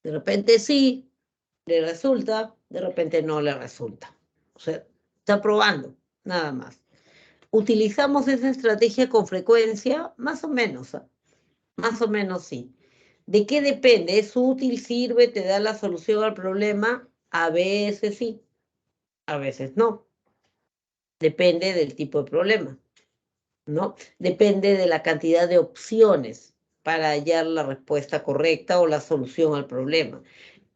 De repente sí, le resulta, de repente no le resulta. O sea, está probando, nada más. ¿Utilizamos esa estrategia con frecuencia? Más o menos, ¿ah? Más o menos sí. ¿De qué depende? ¿Es útil, sirve, te da la solución al problema? A veces sí, a veces no. Depende del tipo de problema, ¿no? Depende de la cantidad de opciones para hallar la respuesta correcta o la solución al problema.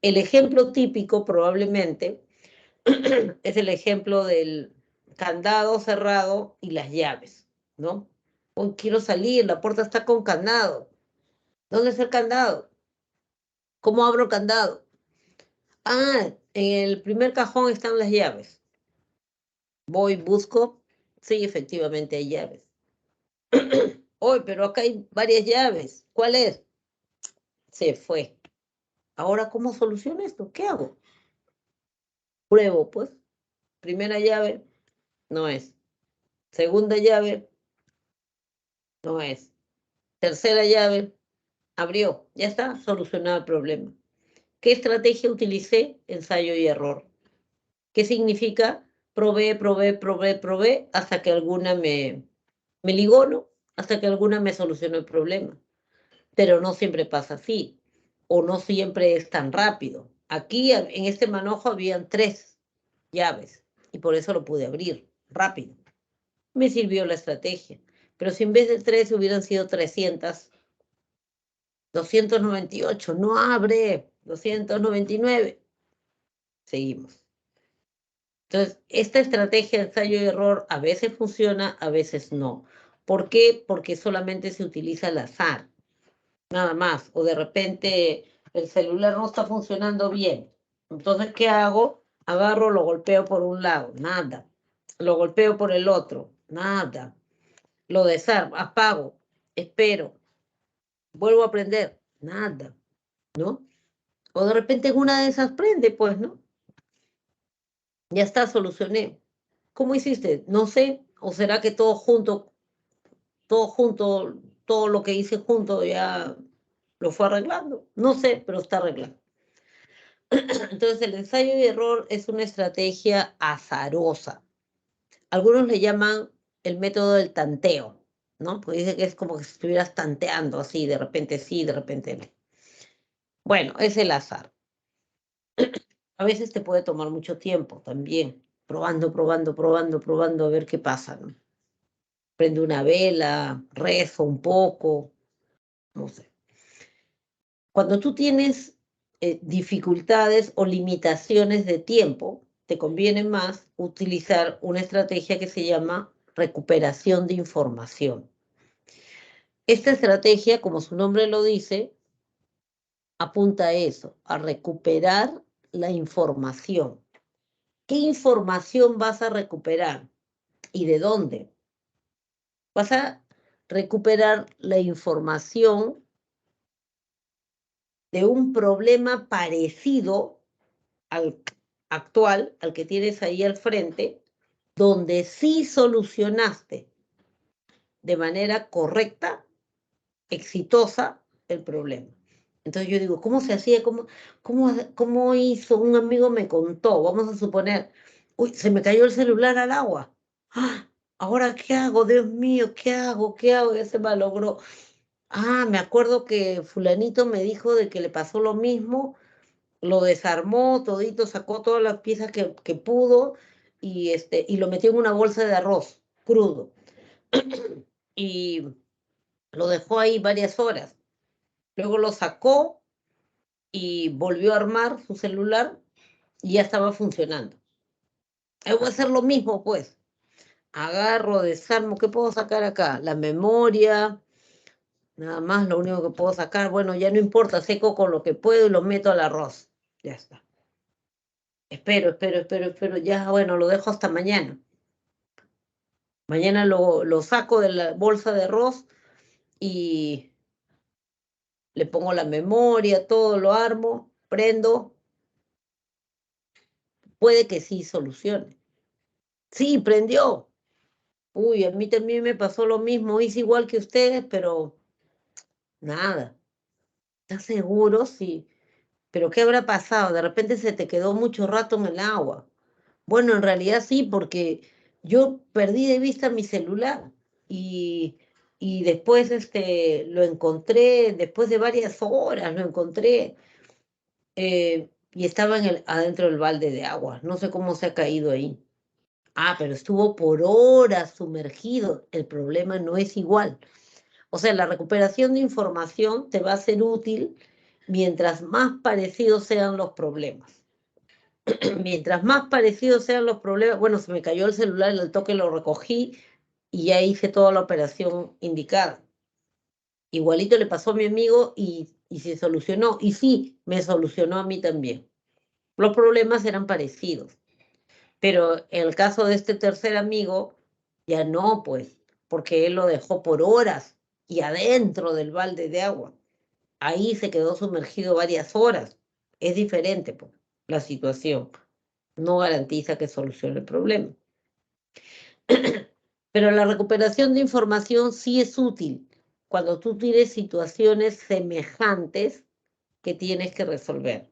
El ejemplo típico probablemente es el ejemplo del candado cerrado y las llaves, ¿no? Hoy quiero salir, la puerta está con candado. ¿Dónde está el candado? ¿Cómo abro el candado? Ah, en el primer cajón están las llaves. Voy, busco. Sí, efectivamente hay llaves. Hoy, pero acá hay varias llaves. ¿Cuál es? Se fue. Ahora, ¿cómo soluciono esto? ¿Qué hago? Pruebo, pues. Primera llave, no es. Segunda llave, no es. Tercera llave, abrió. Ya está, solucionado el problema. ¿Qué estrategia utilicé? Ensayo y error. ¿Qué significa? Probé, hasta que alguna me ligó, ¿no? Hasta que alguna me solucionó el problema. Pero no siempre pasa así, o no siempre es tan rápido. Aquí, en este manojo, habían 3 llaves, y por eso lo pude abrir rápido. Me sirvió la estrategia. Pero si en vez de 3 hubieran sido 300, 298, no abre, 299. Seguimos. Entonces, esta estrategia de ensayo y error a veces funciona, a veces no. ¿Por qué? Porque solamente se utiliza el azar, nada más. O de repente el celular no está funcionando bien. Entonces, ¿qué hago? Agarro, lo golpeo por un lado, nada. Lo golpeo por el otro, nada. Lo desarmo, apago, espero, vuelvo a prender, nada, ¿no? O de repente en una de esas prende, pues, ¿no? Ya está, solucioné. ¿Cómo hiciste? No sé. ¿O será que todo junto, todo lo que hice junto ya lo fue arreglando? No sé, pero está arreglado. Entonces, el ensayo y error es una estrategia azarosa. Algunos le llaman el método del tanteo, ¿no? Porque dice que es como que si estuvieras tanteando así, de repente sí, de repente no. Bueno, es el azar. A veces te puede tomar mucho tiempo también, probando, a ver qué pasa, ¿no? Prendo una vela, rezo un poco, no sé. Cuando tú tienes dificultades o limitaciones de tiempo, te conviene más utilizar una estrategia que se llama recuperación de información. Esta estrategia, como su nombre lo dice, apunta a eso, a recuperar la información. ¿Qué información vas a recuperar? ¿Y de dónde? Vas a recuperar la información de un problema parecido al actual, al que tienes ahí al frente, donde sí solucionaste de manera correcta, exitosa, el problema. Entonces yo digo, ¿cómo se hacía? ¿Cómo hizo? Un amigo me contó, vamos a suponer, uy, se me cayó el celular al agua. ¡Ah! ¿Ahora qué hago? Dios mío, ¿qué hago? ¿Qué hago? Ya se malogró. Ah, me acuerdo que fulanito me dijo de que le pasó lo mismo, lo desarmó todito, sacó todas las piezas que pudo y lo metió en una bolsa de arroz crudo y lo dejó ahí varias horas. Luego lo sacó y volvió a armar su celular y ya estaba funcionando. Voy a hacer lo mismo, pues. Agarro, desarmo, ¿qué puedo sacar acá? La memoria, nada más, lo único que puedo sacar, bueno, ya no importa, seco con lo que puedo y lo meto al arroz. Ya está. Espero, ya, bueno, lo dejo hasta mañana. Mañana lo saco de la bolsa de arroz y le pongo la memoria, todo lo armo, prendo. Puede que sí solucione. Sí, prendió. Uy, a mí también me pasó lo mismo, hice igual que ustedes, pero Nada. ¿Estás seguro? Sí. ¿Pero qué habrá pasado? De repente se te quedó mucho rato en el agua. Bueno, en realidad sí, porque yo perdí de vista mi celular y, y después lo encontré, después de varias horas lo encontré y estaba adentro del balde de agua. No sé cómo se ha caído ahí. Ah, pero estuvo por horas sumergido. El problema no es igual. O sea, la recuperación de información te va a ser útil mientras más parecidos sean los problemas. Mientras más parecidos sean los problemas, bueno, se me cayó el celular, al toque lo recogí y ya hice toda la operación indicada. Igualito le pasó a mi amigo y se solucionó. Y sí, me solucionó a mí también. Los problemas eran parecidos. Pero en el caso de este tercer amigo, ya no, pues, porque él lo dejó por horas y adentro del balde de agua. Ahí se quedó sumergido varias horas. Es diferente, pues, la situación. No garantiza que solucione el problema. Pero la recuperación de información sí es útil cuando tú tienes situaciones semejantes que tienes que resolver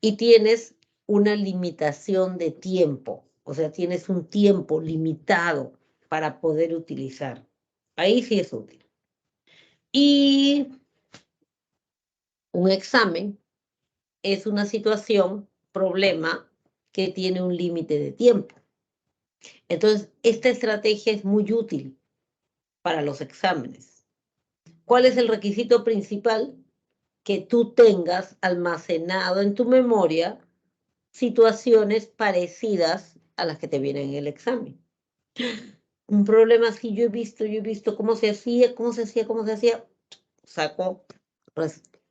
y tienes una limitación de tiempo, o sea, tienes un tiempo limitado para poder utilizar. Ahí sí es útil. Y un examen es una situación, problema, que tiene un límite de tiempo. Entonces, esta estrategia es muy útil para los exámenes. ¿Cuál es el requisito principal? Que tú tengas almacenado en tu memoria situaciones parecidas a las que te vienen en el examen. Un problema así yo he visto cómo se hacía, saco,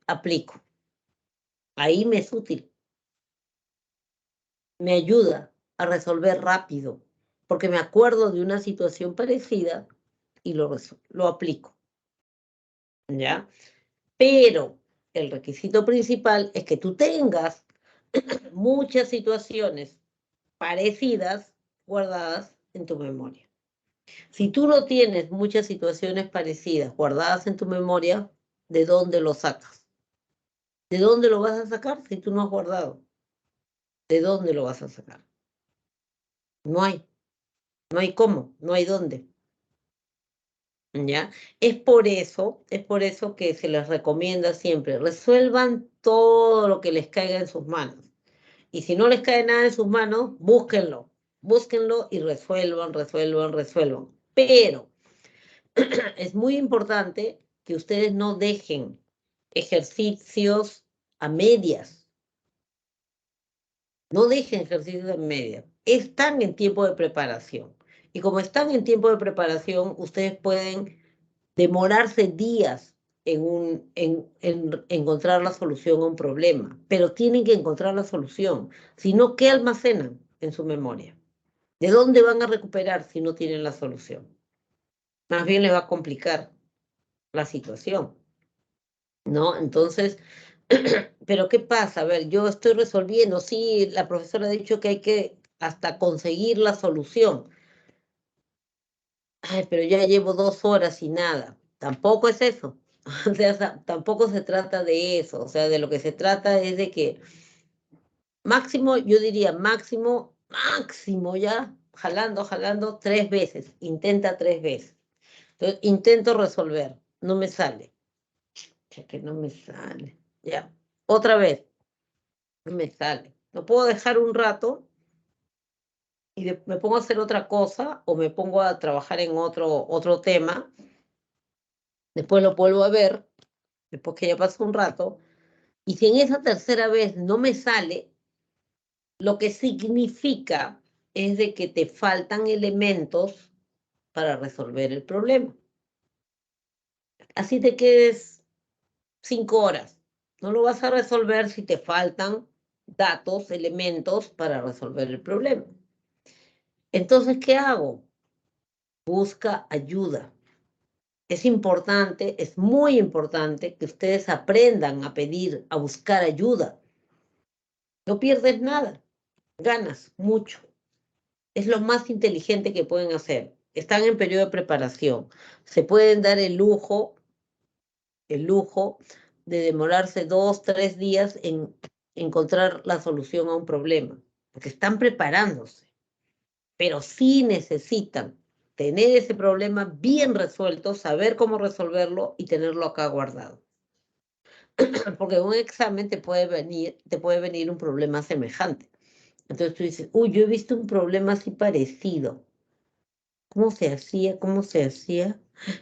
aplico. Ahí me es útil. Me ayuda a resolver rápido, porque me acuerdo de una situación parecida y lo aplico. ¿Ya? Pero el requisito principal es que tú tengas muchas situaciones parecidas guardadas en tu memoria. Si tú no tienes muchas situaciones parecidas guardadas en tu memoria, ¿de dónde lo sacas? ¿De dónde lo vas a sacar si tú no has guardado? ¿De dónde lo vas a sacar? No hay cómo, no hay dónde. ¿Ya? Es por eso que se les recomienda siempre, resuelvan todo lo que les caiga en sus manos. Y si no les cae nada en sus manos, búsquenlo y resuelvan. Pero es muy importante que ustedes no dejen ejercicios a medias. No dejen ejercicios a medias. Están en tiempo de preparación. Y como están en tiempo de preparación, ustedes pueden demorarse días en encontrar la solución a un problema, pero tienen que encontrar la solución. Si no, ¿qué almacenan en su memoria? ¿De dónde van a recuperar si no tienen la solución? Más bien les va a complicar la situación, ¿no? Entonces, pero ¿qué pasa? A ver, yo estoy resolviendo, sí, la profesora ha dicho que hay que hasta conseguir la solución. Ay, pero ya llevo 2 horas y nada. Tampoco es eso. O sea, tampoco se trata de eso. O sea, de lo que se trata es de que máximo, yo diría máximo ya, jalando 3 veces. Intenta 3 veces. Entonces, intento resolver. No me sale. Ya que no me sale. Ya. Otra vez. No me sale. No puedo dejar un rato y me pongo a hacer otra cosa o me pongo a trabajar en otro tema. Después lo vuelvo a ver, después que ya pasó un rato. Y si en esa tercera vez no me sale, lo que significa es de que te faltan elementos para resolver el problema. Así te quedes 5 horas. No lo vas a resolver si te faltan datos, elementos para resolver el problema. Entonces, ¿qué hago? Busca ayuda. Es importante, es muy importante que ustedes aprendan a pedir, a buscar ayuda. No pierdes nada, ganas mucho. Es lo más inteligente que pueden hacer. Están en periodo de preparación. Se pueden dar el lujo el lujo de demorarse 2, 3 días en encontrar la solución a un problema, porque están preparándose, pero sí necesitan tener ese problema bien resuelto, saber cómo resolverlo y tenerlo acá guardado. Porque en un examen te puede venir un problema semejante. Entonces tú dices, uy, yo he visto un problema así parecido. ¿Cómo se hacía? ¿Cómo se hacía?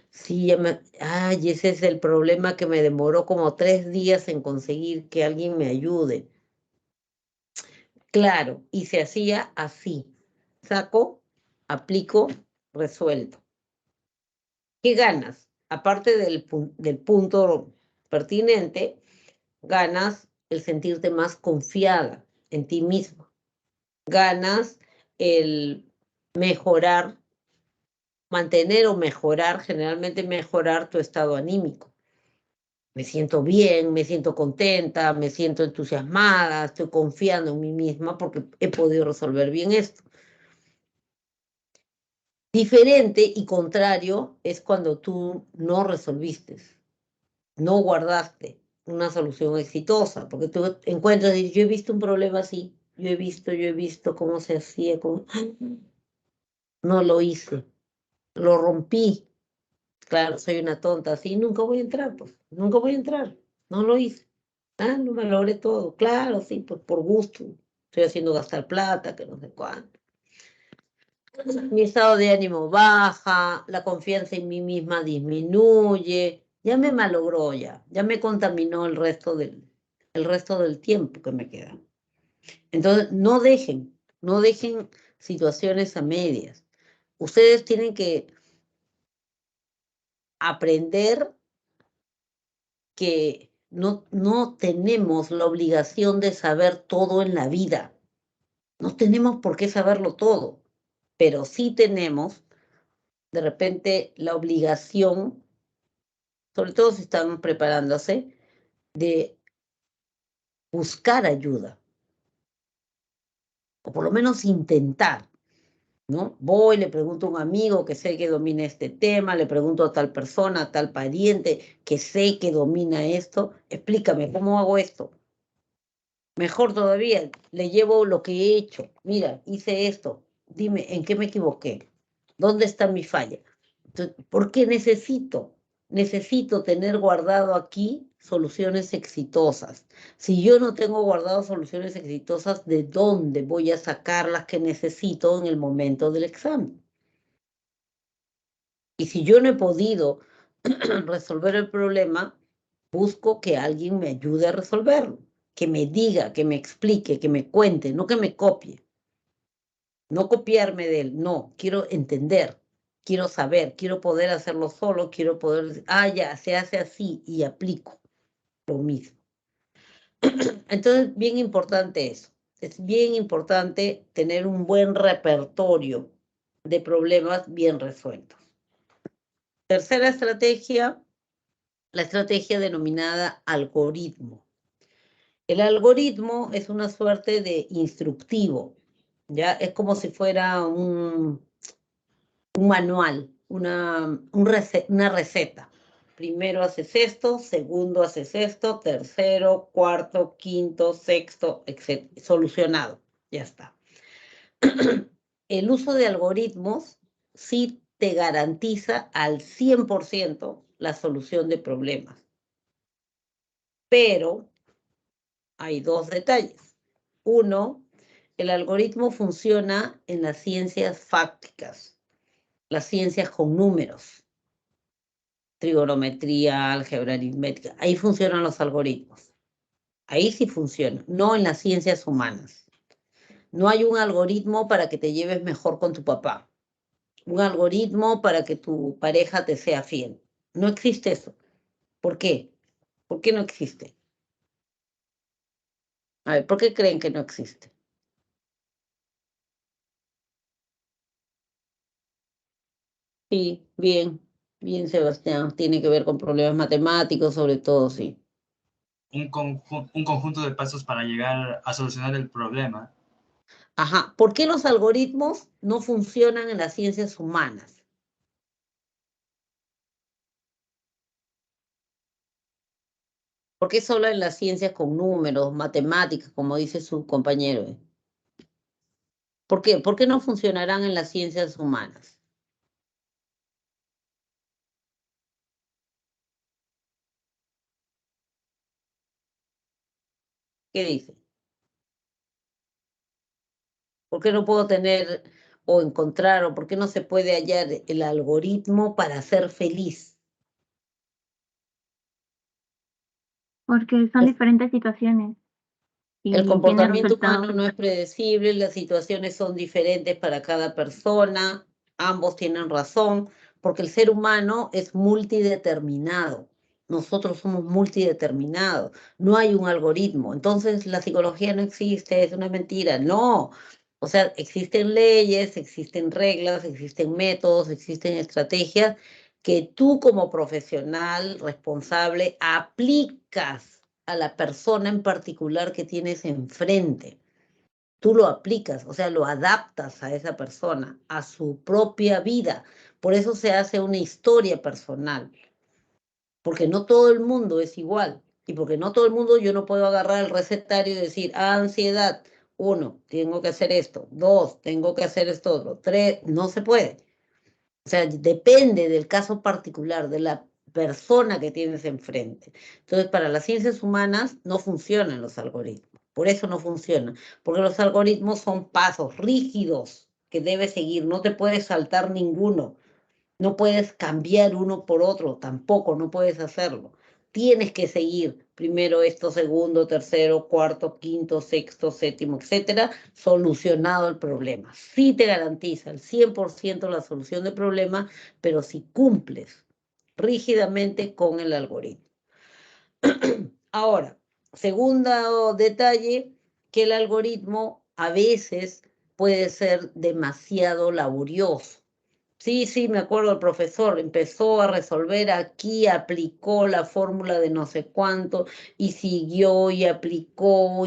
Sí, ay, ese es el problema que me demoró como 3 días en conseguir que alguien me ayude. Claro, y se hacía así. Saco, aplico, resuelto. ¿Qué ganas? Aparte del punto pertinente, ganas el sentirte más confiada en ti mismo. Ganas el mejorar, mantener o mejorar, generalmente mejorar tu estado anímico. Me siento bien, me siento contenta, me siento entusiasmada, estoy confiando en mí misma porque he podido resolver bien esto. Diferente y contrario es cuando tú no resolviste, no guardaste una solución exitosa, porque tú encuentras y yo he visto un problema así, yo he visto cómo se hacía, no lo hice, lo rompí. Claro, soy una tonta, así nunca voy a entrar, pues, nunca voy a entrar, no lo hice. Ah, no me logré todo, claro, sí, pues por gusto, estoy haciendo gastar plata, que no sé cuánto. Mi estado de ánimo baja, la confianza en mí misma disminuye, ya me malogró ya me contaminó el resto del tiempo que me queda. Entonces, no dejen situaciones a medias. Ustedes tienen que aprender que no tenemos la obligación de saber todo en la vida. No tenemos por qué saberlo todo, pero sí tenemos de repente la obligación, sobre todo si están preparándose, de buscar ayuda, o por lo menos intentar, ¿no? Voy, le pregunto a un amigo que sé que domina este tema, le pregunto a tal persona, a tal pariente que sé que domina esto, explícame cómo hago esto. Mejor todavía, le llevo lo que he hecho. Mira, hice esto. Dime, ¿en qué me equivoqué? ¿Dónde está mi falla? Entonces, ¿por qué necesito tener guardado aquí soluciones exitosas? Si yo no tengo guardado soluciones exitosas, ¿de dónde voy a sacar las que necesito en el momento del examen? Y si yo no he podido resolver el problema, busco que alguien me ayude a resolverlo, que me diga, que me explique, que me cuente, no que me copie. No copiarme de él, no, quiero entender, quiero saber, quiero poder hacerlo solo, quiero poder decir, ya, se hace así y aplico lo mismo. Entonces, bien importante eso. Es bien importante tener un buen repertorio de problemas bien resueltos. Tercera estrategia, la estrategia denominada algoritmo. El algoritmo es una suerte de instructivo, ¿ya? Es como si fuera un manual, una receta. Primero haces esto, segundo haces esto, tercero, cuarto, quinto, sexto, etc. Solucionado, ya está. El uso de algoritmos sí te garantiza al 100% la solución de problemas. Pero hay dos detalles. Uno, el algoritmo funciona en las ciencias fácticas, las ciencias con números, trigonometría, álgebra aritmética. Ahí funcionan los algoritmos. Ahí sí funciona, no en las ciencias humanas. No hay un algoritmo para que te lleves mejor con tu papá. Un algoritmo para que tu pareja te sea fiel. No existe eso. ¿Por qué? ¿Por qué no existe? A ver, ¿por qué creen que no existe? Sí, bien, Sebastián. Tiene que ver con problemas matemáticos, sobre todo, sí. Un conjunto de pasos para llegar a solucionar el problema. Ajá. ¿Por qué los algoritmos no funcionan en las ciencias humanas? ¿Por qué solo en las ciencias con números, matemáticas, como dice su compañero? ¿Por qué? ¿Por qué no funcionarán en las ciencias humanas? ¿Qué dice? ¿Por qué no puedo tener o encontrar o por qué no se puede hallar el algoritmo para ser feliz? Porque son diferentes situaciones El y tienen comportamiento humano resultados. no es predecible, las situaciones son diferentes para cada persona, ambos tienen razón, porque el ser humano es multideterminado. Nosotros somos multideterminados, no hay un algoritmo. Entonces la psicología no existe, es una mentira. No, o sea, existen leyes, existen reglas, existen métodos, existen estrategias que tú como profesional responsable aplicas a la persona en particular que tienes enfrente. Tú lo aplicas, o sea, lo adaptas a esa persona, a su propia vida. Por eso se hace una historia personal, porque no todo el mundo es igual. Y porque no todo el mundo, yo no puedo agarrar el recetario y decir, ansiedad, uno, tengo que hacer esto, dos, tengo que hacer esto otro, tres, no se puede. O sea, depende del caso particular, de la persona que tienes enfrente. Entonces, para las ciencias humanas no funcionan los algoritmos. Por eso no funcionan. Porque los algoritmos son pasos rígidos que debes seguir. No te puedes saltar ninguno. No puedes cambiar uno por otro. Tampoco, no puedes hacerlo. Tienes que seguir primero esto, segundo, tercero, cuarto, quinto, sexto, séptimo, etcétera, solucionado el problema. Sí te garantiza el 100% la solución del problema, pero si cumples rígidamente con el algoritmo. Ahora, segundo detalle, que el algoritmo a veces puede ser demasiado laborioso. Sí, sí, me acuerdo, el profesor empezó a resolver aquí, aplicó la fórmula de no sé cuánto y siguió y aplicó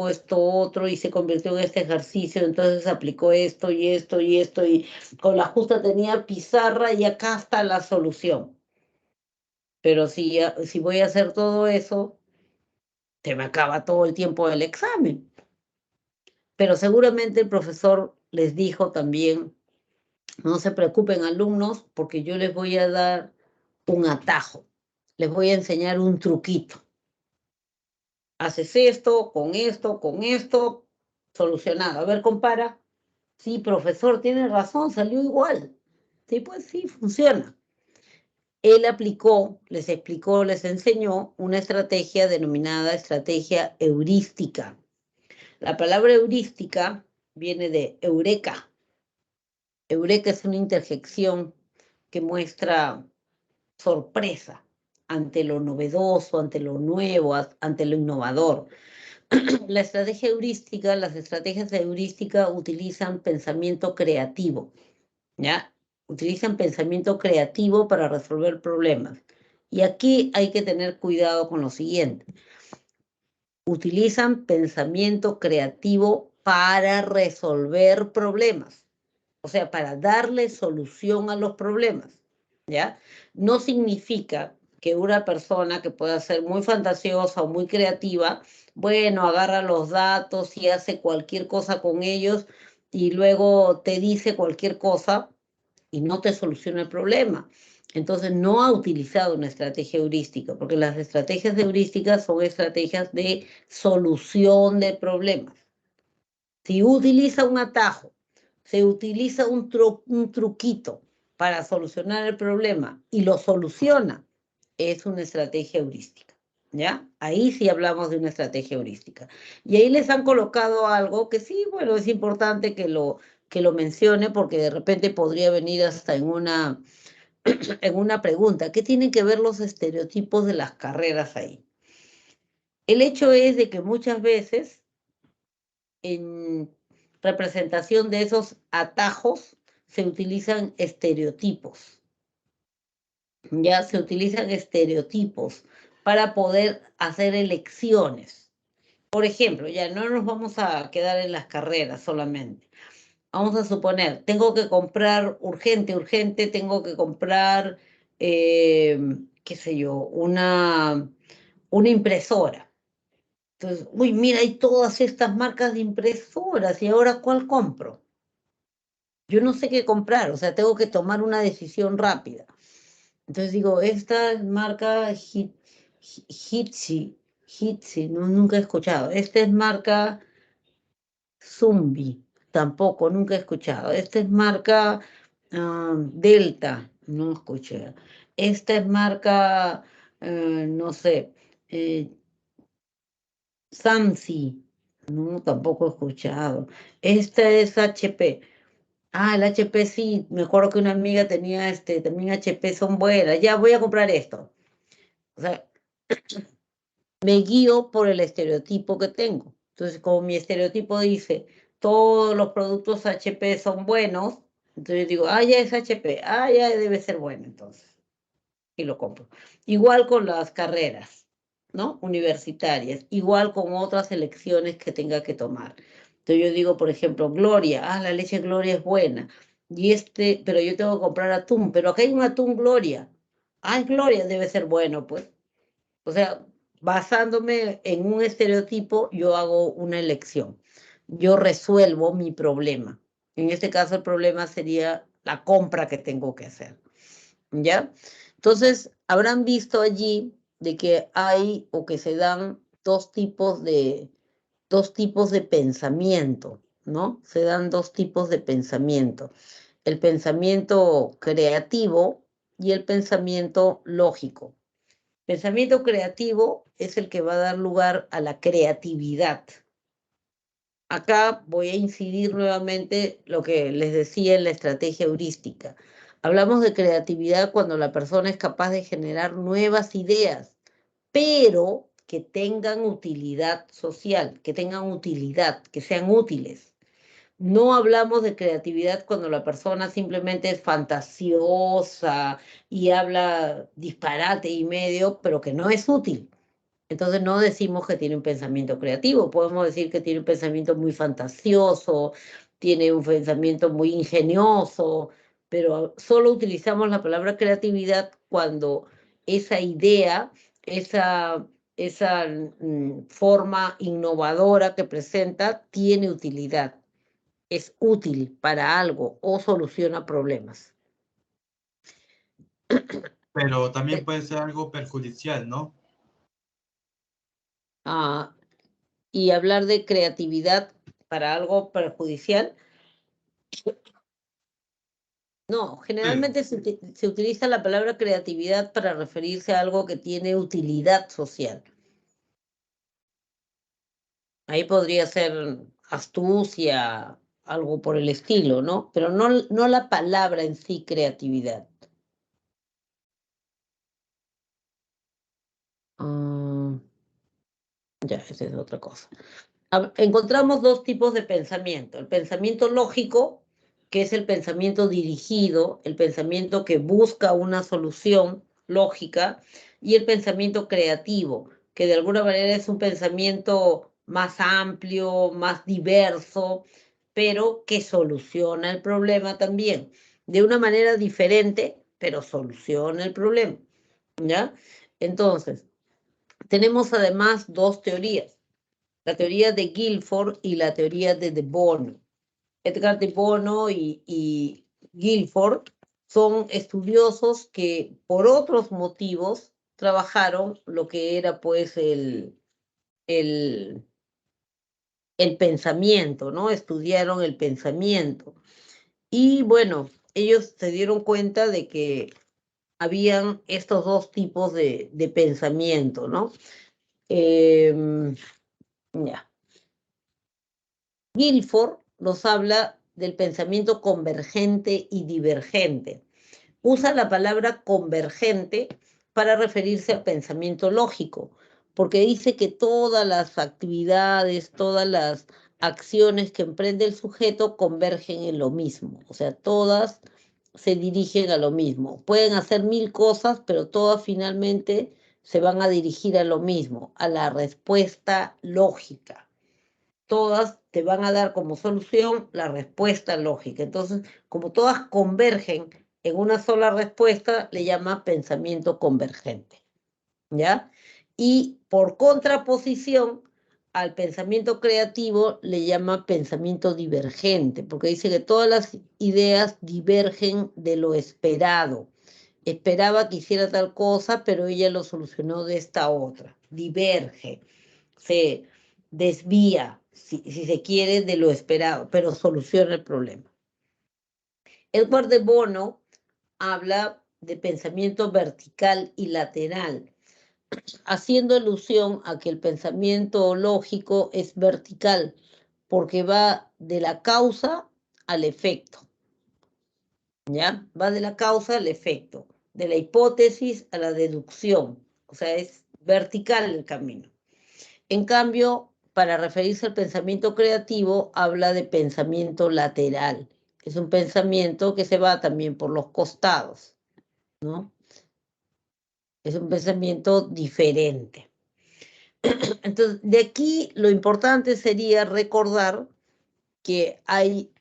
esto otro y se convirtió en este ejercicio, entonces aplicó esto y esto y esto y con la justa tenía pizarra y acá está la solución. Pero si voy a hacer todo eso, se me acaba todo el tiempo del examen. Pero seguramente el profesor les dijo también, no se preocupen alumnos, porque yo les voy a dar un atajo. Les voy a enseñar un truquito. Haces esto, con esto, solucionado. A ver, compara. Sí, profesor, tiene razón, salió igual. Sí, pues sí, funciona. Él aplicó, les explicó, les enseñó una estrategia denominada estrategia heurística. La palabra heurística viene de eureka. Eureka es una interjección que muestra sorpresa ante lo novedoso, ante lo nuevo, ante lo innovador. La estrategia heurística, las estrategias de heurística utilizan pensamiento creativo, ¿ya? Utilizan pensamiento creativo para resolver problemas. Y aquí hay que tener cuidado con lo siguiente. Utilizan pensamiento creativo para resolver problemas, o sea, para darle solución a los problemas, ¿ya? No significa que una persona que pueda ser muy fantasiosa o muy creativa, bueno, agarra los datos y hace cualquier cosa con ellos y luego te dice cualquier cosa y no te soluciona el problema. Entonces no ha utilizado una estrategia heurística, porque las estrategias heurísticas son estrategias de solución de problemas. Si utiliza un atajo, se utiliza un truquito para solucionar el problema y lo soluciona, es una estrategia heurística, ¿ya? Ahí sí hablamos de una estrategia heurística. Y ahí les han colocado algo que sí, bueno, es importante que lo mencione porque de repente podría venir hasta en una pregunta. ¿Qué tienen que ver los estereotipos de las carreras ahí? El hecho es de que muchas veces en representación de esos atajos se utilizan estereotipos. Ya se utilizan estereotipos para poder hacer elecciones. Por ejemplo, ya no nos vamos a quedar en las carreras solamente. Vamos a suponer, tengo que comprar urgente, tengo que comprar, qué sé yo, una impresora. Entonces, uy, mira, hay todas estas marcas de impresoras, ¿y ahora cuál compro? Yo no sé qué comprar, o sea, tengo que tomar una decisión rápida. Entonces digo, esta es marca Hitsi, no, nunca he escuchado. Esta es marca Zumbi, tampoco, nunca he escuchado. Esta es marca Delta, no escuché. Esta es marca, no sé, eh, Samsi, no, tampoco he escuchado. Esta es HP. Ah, el HP sí, me acuerdo que una amiga tenía también HP, son buenas. Ya voy a comprar esto. O sea, me guío por el estereotipo que tengo. Entonces, como mi estereotipo dice, todos los productos HP son buenos, entonces digo, ah, ya es HP, ah, ya debe ser bueno, entonces, y lo compro. Igual con las carreras, ¿no? Universitarias, igual con otras elecciones que tenga que tomar. Entonces yo digo, por ejemplo, Gloria, ah, la leche Gloria es buena, pero yo tengo que comprar atún, pero acá hay un atún Gloria. Ah, es Gloria, debe ser bueno, pues. O sea, basándome en un estereotipo, yo hago una elección. Yo resuelvo mi problema. En este caso, el problema sería la compra que tengo que hacer. ¿Ya? Entonces, habrán visto allí de que hay o que se dan dos tipos de pensamiento, ¿no? Se dan dos tipos de pensamiento. El pensamiento creativo y el pensamiento lógico. Pensamiento creativo es el que va a dar lugar a la creatividad. Acá voy a incidir nuevamente lo que les decía en la estrategia heurística. Hablamos de creatividad cuando la persona es capaz de generar nuevas ideas, pero que tengan utilidad social, que tengan utilidad, que sean útiles. No hablamos de creatividad cuando la persona simplemente es fantasiosa y habla disparate y medio, pero que no es útil. Entonces no decimos que tiene un pensamiento creativo, podemos decir que tiene un pensamiento muy fantasioso, tiene un pensamiento muy ingenioso, pero solo utilizamos la palabra creatividad cuando esa idea, esa forma innovadora que presenta tiene utilidad, es útil para algo o soluciona problemas. Pero también puede ser algo perjudicial, ¿no? Ah, y hablar de creatividad para algo perjudicial. No, Sí, generalmente se utiliza la palabra creatividad para referirse a algo que tiene utilidad social. Ahí podría ser astucia, algo por el estilo, ¿no? Pero no la palabra en sí, creatividad. Ah, ya, esa es otra cosa. Encontramos dos tipos de pensamiento. El pensamiento lógico, que es el pensamiento dirigido, el pensamiento que busca una solución lógica, y el pensamiento creativo, que de alguna manera es un pensamiento más amplio, más diverso, pero que soluciona el problema también, de una manera diferente, pero soluciona el problema, ¿ya? Entonces, tenemos además dos teorías, la teoría de Guilford y la teoría de Bono. Edgar de Bono y Guilford son estudiosos que por otros motivos trabajaron lo que era pues el, el pensamiento, ¿no? Estudiaron el pensamiento. Y bueno, ellos se dieron cuenta de que habían estos dos tipos de pensamiento, ¿no? Ya. Guilford nos habla del pensamiento convergente y divergente. Usa la palabra convergente para referirse al pensamiento lógico, porque dice que todas las actividades, todas las acciones que emprende el sujeto convergen en lo mismo, o sea, todas se dirigen a lo mismo. Pueden hacer mil cosas, pero todas finalmente se van a dirigir a lo mismo, a la respuesta lógica. Todas te van a dar como solución la respuesta lógica. Entonces, como todas convergen en una sola respuesta, le llama pensamiento convergente, ¿ya? Y por contraposición, al pensamiento creativo le llama pensamiento divergente, porque dice que todas las ideas divergen de lo esperado. Esperaba que hiciera tal cosa, pero ella lo solucionó de esta otra. Diverge, se desvía, si se quiere, de lo esperado, pero soluciona el problema. Edward de Bono habla de pensamiento vertical y lateral, haciendo alusión a que el pensamiento lógico es vertical, porque va de la causa al efecto, ¿ya? Va de la causa al efecto, de la hipótesis a la deducción, o sea, es vertical el camino. En cambio, para referirse al pensamiento creativo, habla de pensamiento lateral. Es un pensamiento que se va también por los costados, ¿no? Es un pensamiento diferente. Entonces, de aquí lo importante sería recordar que hay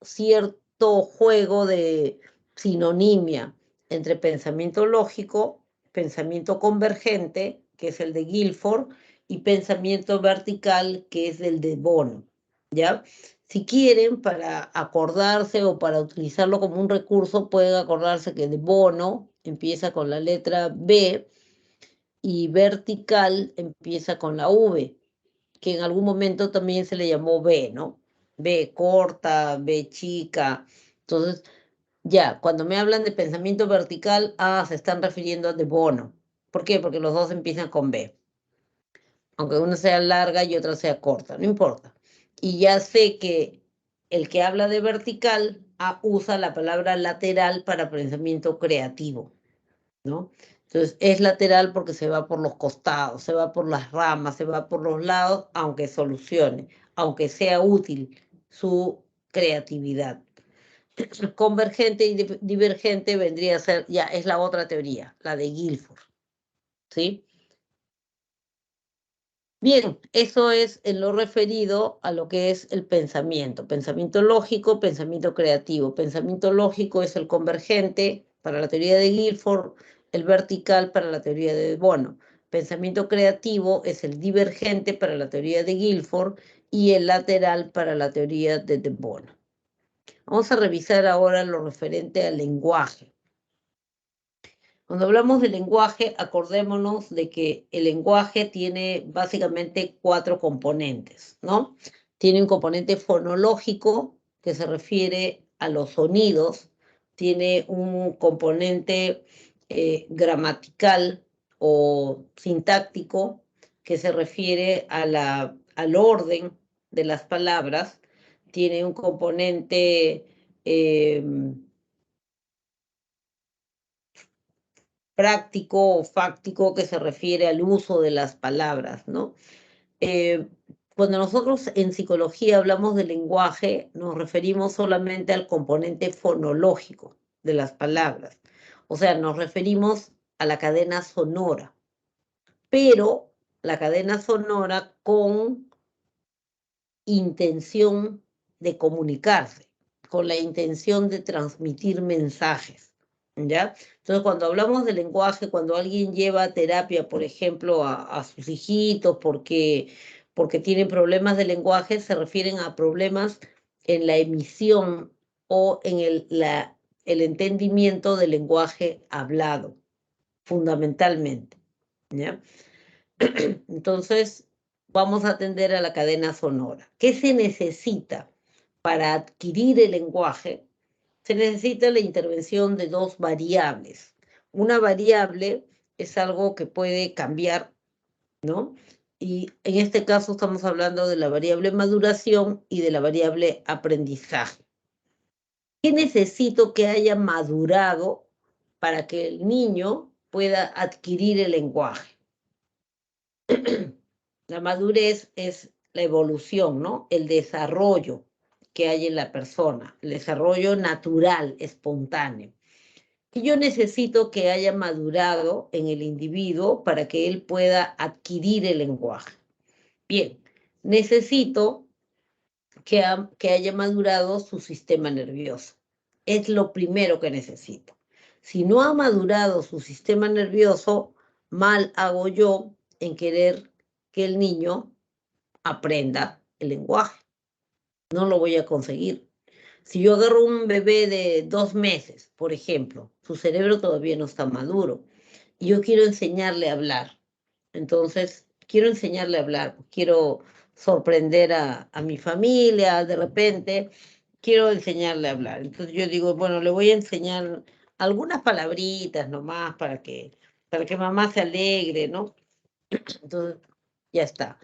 cierto juego de sinonimia entre pensamiento lógico, pensamiento convergente, que es el de Guilford, y pensamiento vertical, que es el de Bono, ¿ya? Si quieren, para acordarse o para utilizarlo como un recurso, pueden acordarse que de Bono empieza con la letra B y vertical empieza con la V, que en algún momento también se le llamó B, ¿no? B corta, B chica. Entonces, ya, cuando me hablan de pensamiento vertical, se están refiriendo a De Bono. ¿Por qué? Porque los dos empiezan con B. Aunque una sea larga y otra sea corta, no importa. Y ya sé que el que habla de vertical usa la palabra lateral para pensamiento creativo, ¿no? Entonces es lateral porque se va por los costados, se va por las ramas, se va por los lados, aunque solucione, aunque sea útil su creatividad. Convergente y divergente vendría a ser, ya es la otra teoría, la de Guilford, ¿sí? Bien, eso es en lo referido a lo que es el pensamiento lógico, pensamiento creativo. Pensamiento lógico es el convergente para la teoría de Guilford, el vertical para la teoría de Bono. Pensamiento creativo es el divergente para la teoría de Guilford y el lateral para la teoría de Bono. Vamos a revisar ahora lo referente al lenguaje. Cuando hablamos de lenguaje, acordémonos de que el lenguaje tiene básicamente 4 componentes, ¿no? Tiene un componente fonológico, que se refiere a los sonidos, tiene un componente gramatical o sintáctico, que se refiere al orden de las palabras, tiene un componente práctico o fáctico que se refiere al uso de las palabras, ¿no? Cuando nosotros en psicología hablamos de lenguaje, nos referimos solamente al componente fonológico de las palabras. O sea, nos referimos a la cadena sonora, pero la cadena sonora con intención de comunicarse, con la intención de transmitir mensajes, ¿ya? Entonces, cuando hablamos de lenguaje, cuando alguien lleva a terapia, por ejemplo, a sus hijitos porque tienen problemas de lenguaje, se refieren a problemas en la emisión o en el entendimiento del lenguaje hablado, fundamentalmente, ¿ya? Entonces, vamos a atender a la cadena sonora. ¿Qué se necesita para adquirir el lenguaje? Se necesita la intervención de 2 variables. Una variable es algo que puede cambiar, ¿no? Y en este caso estamos hablando de la variable maduración y de la variable aprendizaje. ¿Qué necesito que haya madurado para que el niño pueda adquirir el lenguaje? La madurez es la evolución, ¿no? El desarrollo que hay en la persona, el desarrollo natural, espontáneo. Y yo necesito que haya madurado en el individuo para que él pueda adquirir el lenguaje. Bien, necesito que haya madurado su sistema nervioso. Es lo primero que necesito. Si no ha madurado su sistema nervioso, mal hago yo en querer que el niño aprenda el lenguaje. No lo voy a conseguir. Si yo agarro un bebé de 2 meses, por ejemplo, su cerebro todavía no está maduro, y yo quiero enseñarle a hablar. Entonces, quiero enseñarle a hablar, quiero sorprender a mi familia, de repente, quiero enseñarle a hablar. Entonces yo digo, bueno, le voy a enseñar algunas palabritas nomás para que mamá se alegre, ¿no? Entonces, ya está.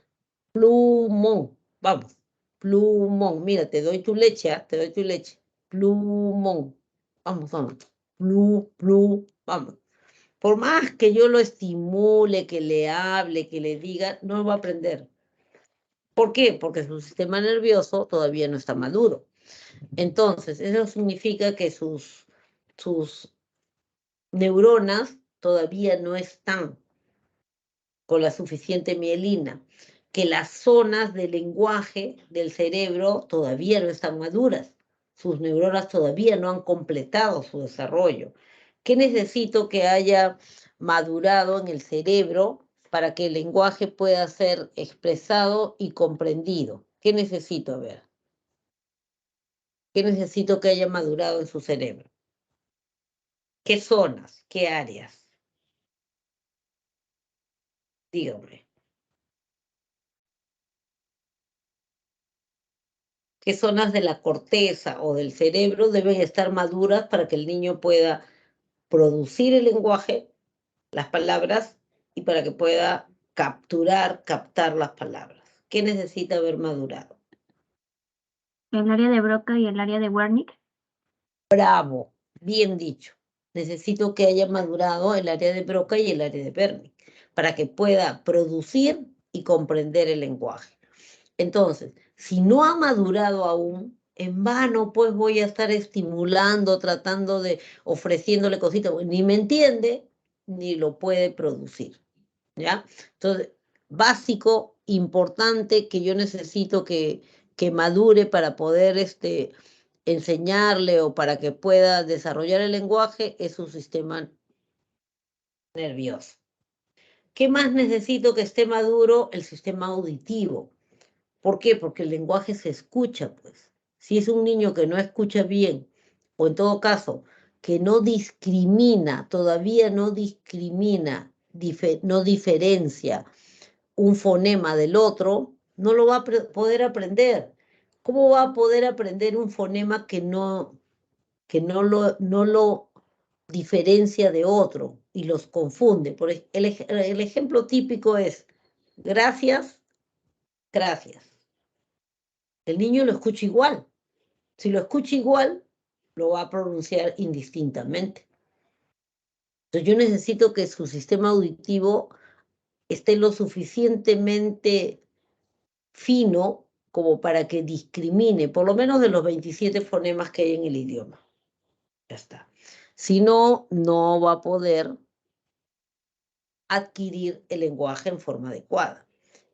Plumón, vamos, plumón, mira, te doy tu leche, ¿ah? Te doy tu leche. Plumón, vamos, vamos. Vamos. Por más que yo lo estimule, que le hable, que le diga, no va a aprender. ¿Por qué? Porque su sistema nervioso todavía no está maduro. Entonces, eso significa que sus neuronas todavía no están con la suficiente mielina, que las zonas de lenguaje del cerebro todavía no están maduras, sus neuronas todavía no han completado su desarrollo. ¿Qué necesito que haya madurado en el cerebro para que el lenguaje pueda ser expresado y comprendido? ¿Qué necesito? A ver. ¿Qué necesito que haya madurado en su cerebro? ¿Qué zonas? ¿Qué áreas? Dígame. ¿Qué zonas de la corteza o del cerebro deben estar maduras para que el niño pueda producir el lenguaje, las palabras, y para que pueda captar las palabras? ¿Qué necesita haber madurado? El área de Broca y el área de Wernicke. Bravo, bien dicho. Necesito que haya madurado el área de Broca y el área de Wernicke para que pueda producir y comprender el lenguaje. Entonces, si no ha madurado aún, en vano pues voy a estar estimulando, tratando de ofreciéndole cositas, ni me entiende, ni lo puede producir, ¿ya? Entonces, básico, importante, que yo necesito que madure para poder enseñarle o para que pueda desarrollar el lenguaje, es su sistema nervioso. ¿Qué más necesito que esté maduro? El sistema auditivo. ¿Por qué? Porque el lenguaje se escucha, pues. Si es un niño que no escucha bien, o en todo caso, que no discrimina, todavía no discrimina, no diferencia un fonema del otro, no lo va a poder aprender. ¿Cómo va a poder aprender un fonema que no lo diferencia de otro y los confunde? El ejemplo típico es gracias, gracias. El niño lo escucha igual. Si lo escucha igual, lo va a pronunciar indistintamente. Entonces yo necesito que su sistema auditivo esté lo suficientemente fino como para que discrimine, por lo menos de los 27 fonemas que hay en el idioma. Ya está. Si no, no va a poder adquirir el lenguaje en forma adecuada.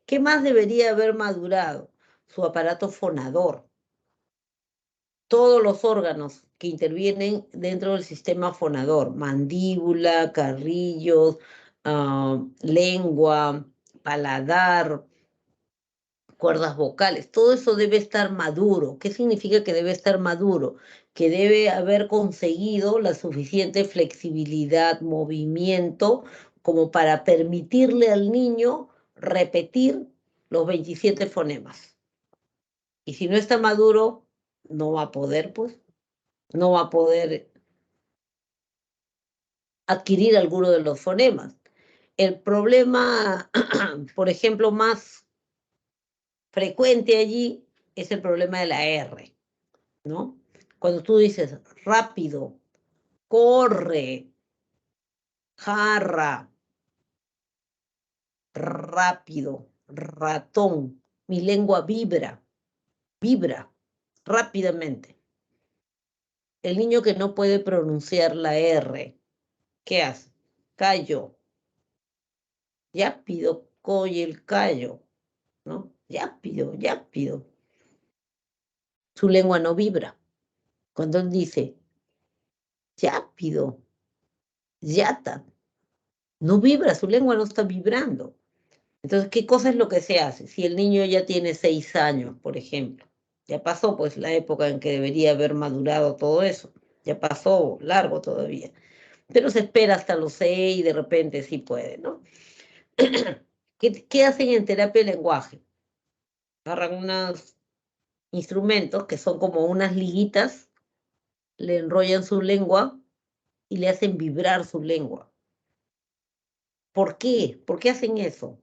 ¿Qué más debería haber madurado? Su aparato fonador. Todos los órganos que intervienen dentro del sistema fonador, mandíbula, carrillos, lengua, paladar, cuerdas vocales, todo eso debe estar maduro. ¿Qué significa que debe estar maduro? Que debe haber conseguido la suficiente flexibilidad, movimiento, como para permitirle al niño repetir los 27 fonemas. Y si no está maduro, no va a poder, pues, no va a poder adquirir alguno de los fonemas. El problema, por ejemplo, más frecuente allí es el problema de la R, ¿no? Cuando tú dices rápido, corre, jarra, rápido, ratón, mi lengua vibra rápidamente. El niño que no puede pronunciar la R, ¿qué hace? Callo. Ya pido coye el callo, ¿no? Ya pido. Su lengua no vibra. Cuando él dice, ya pido, yata, no vibra, su lengua no está vibrando. Entonces, ¿qué cosa es lo que se hace? Si el niño ya tiene 6 años, por ejemplo, ya pasó pues la época en que debería haber madurado todo eso, ya pasó largo todavía, pero se espera hasta los 6 y de repente sí puede, ¿no? ¿Qué hacen en terapia de lenguaje? Agarran unos instrumentos que son como unas liguitas, le enrollan su lengua y le hacen vibrar su lengua. ¿Por qué? ¿Por qué hacen eso?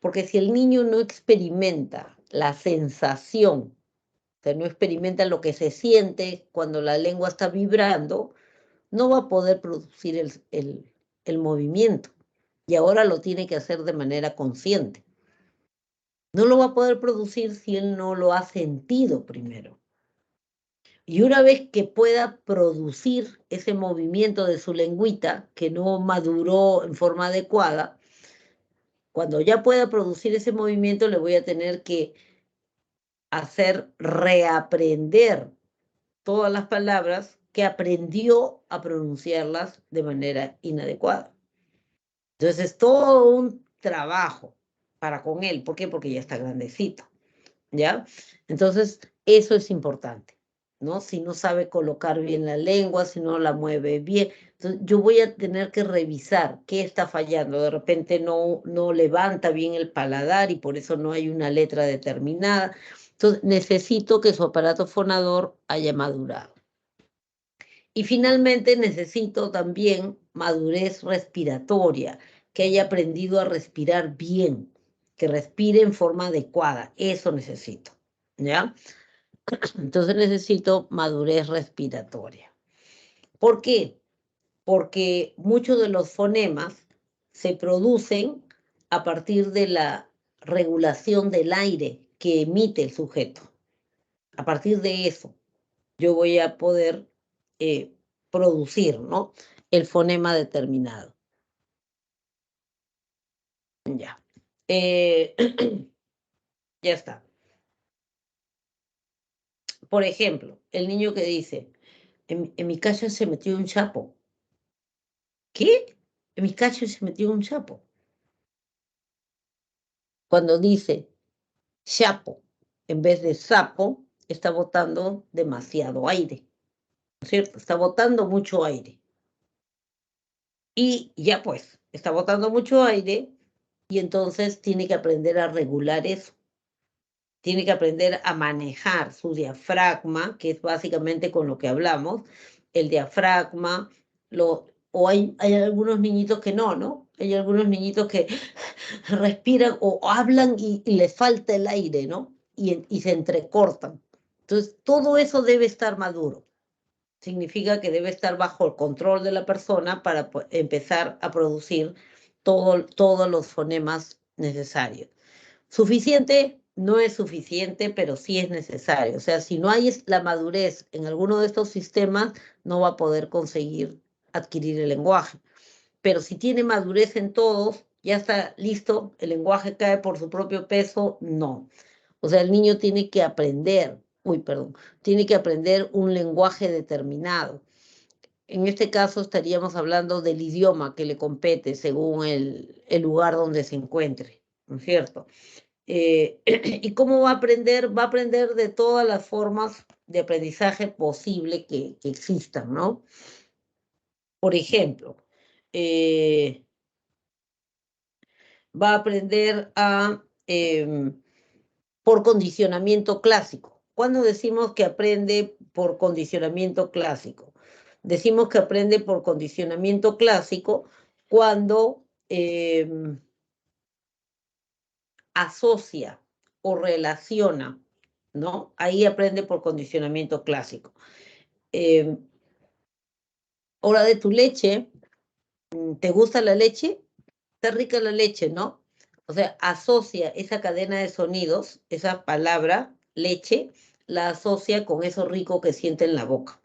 Porque si el niño no experimenta la sensación, o sea, no experimenta lo que se siente cuando la lengua está vibrando, no va a poder producir el movimiento. Y ahora lo tiene que hacer de manera consciente. No lo va a poder producir si él no lo ha sentido primero. Y una vez que pueda producir ese movimiento de su lengüita, que no maduró en forma adecuada, cuando ya pueda producir ese movimiento, le voy a tener que hacer reaprender todas las palabras que aprendió a pronunciarlas de manera inadecuada. Entonces es todo un trabajo para con él. ¿Por qué? Porque ya está grandecito, ¿ya? Entonces eso es importante, ¿no? Si no sabe colocar bien la lengua, si no la mueve bien, entonces yo voy a tener que revisar qué está fallando. De repente no levanta bien el paladar y por eso no hay una letra determinada. Entonces necesito que su aparato fonador haya madurado. Y finalmente necesito también madurez respiratoria, que haya aprendido a respirar bien, que respire en forma adecuada. Eso necesito, ¿ya? Entonces necesito madurez respiratoria. ¿Por qué? Porque muchos de los fonemas se producen a partir de la regulación del aire que emite el sujeto. A partir de eso, yo voy a poder producir, ¿no? El fonema determinado. Ya. Ya está. Por ejemplo, el niño que dice, en mi casa se metió un sapo. ¿Qué? En mi casa se metió un sapo. Cuando dice sapo en vez de sapo, está botando demasiado aire, ¿no es cierto? Está botando mucho aire. Y ya pues, está botando mucho aire y entonces tiene que aprender a regular eso. Tiene que aprender a manejar su diafragma, que es básicamente con lo que hablamos, el diafragma, o hay algunos niñitos que no, hay algunos niñitos que respiran o hablan y les falta el aire, ¿no? Y se entrecortan. Entonces, todo eso debe estar maduro. Significa que debe estar bajo el control de la persona para empezar a producir todos los fonemas necesarios. Suficiente no es suficiente, pero sí es necesario. O sea, si no hay la madurez en alguno de estos sistemas, no va a poder conseguir adquirir el lenguaje. Pero si tiene madurez en todos, ya está listo, el lenguaje cae por su propio peso, no. O sea, el niño tiene que aprender, tiene que aprender un lenguaje determinado. En este caso estaríamos hablando del idioma que le compete según el lugar donde se encuentre, ¿no es cierto? ¿Y cómo va a aprender? Va a aprender de todas las formas de aprendizaje posible que existan, ¿no? Por ejemplo, va a aprender por condicionamiento clásico. ¿Cuándo decimos que aprende por condicionamiento clásico? Decimos que aprende por condicionamiento clásico cuando asocia o relaciona, ¿no? Ahí aprende por condicionamiento clásico. Hora de tu leche, ¿te gusta la leche? Está rica la leche, ¿no? O sea, asocia esa cadena de sonidos, esa palabra, leche, la asocia con eso rico que siente en la boca.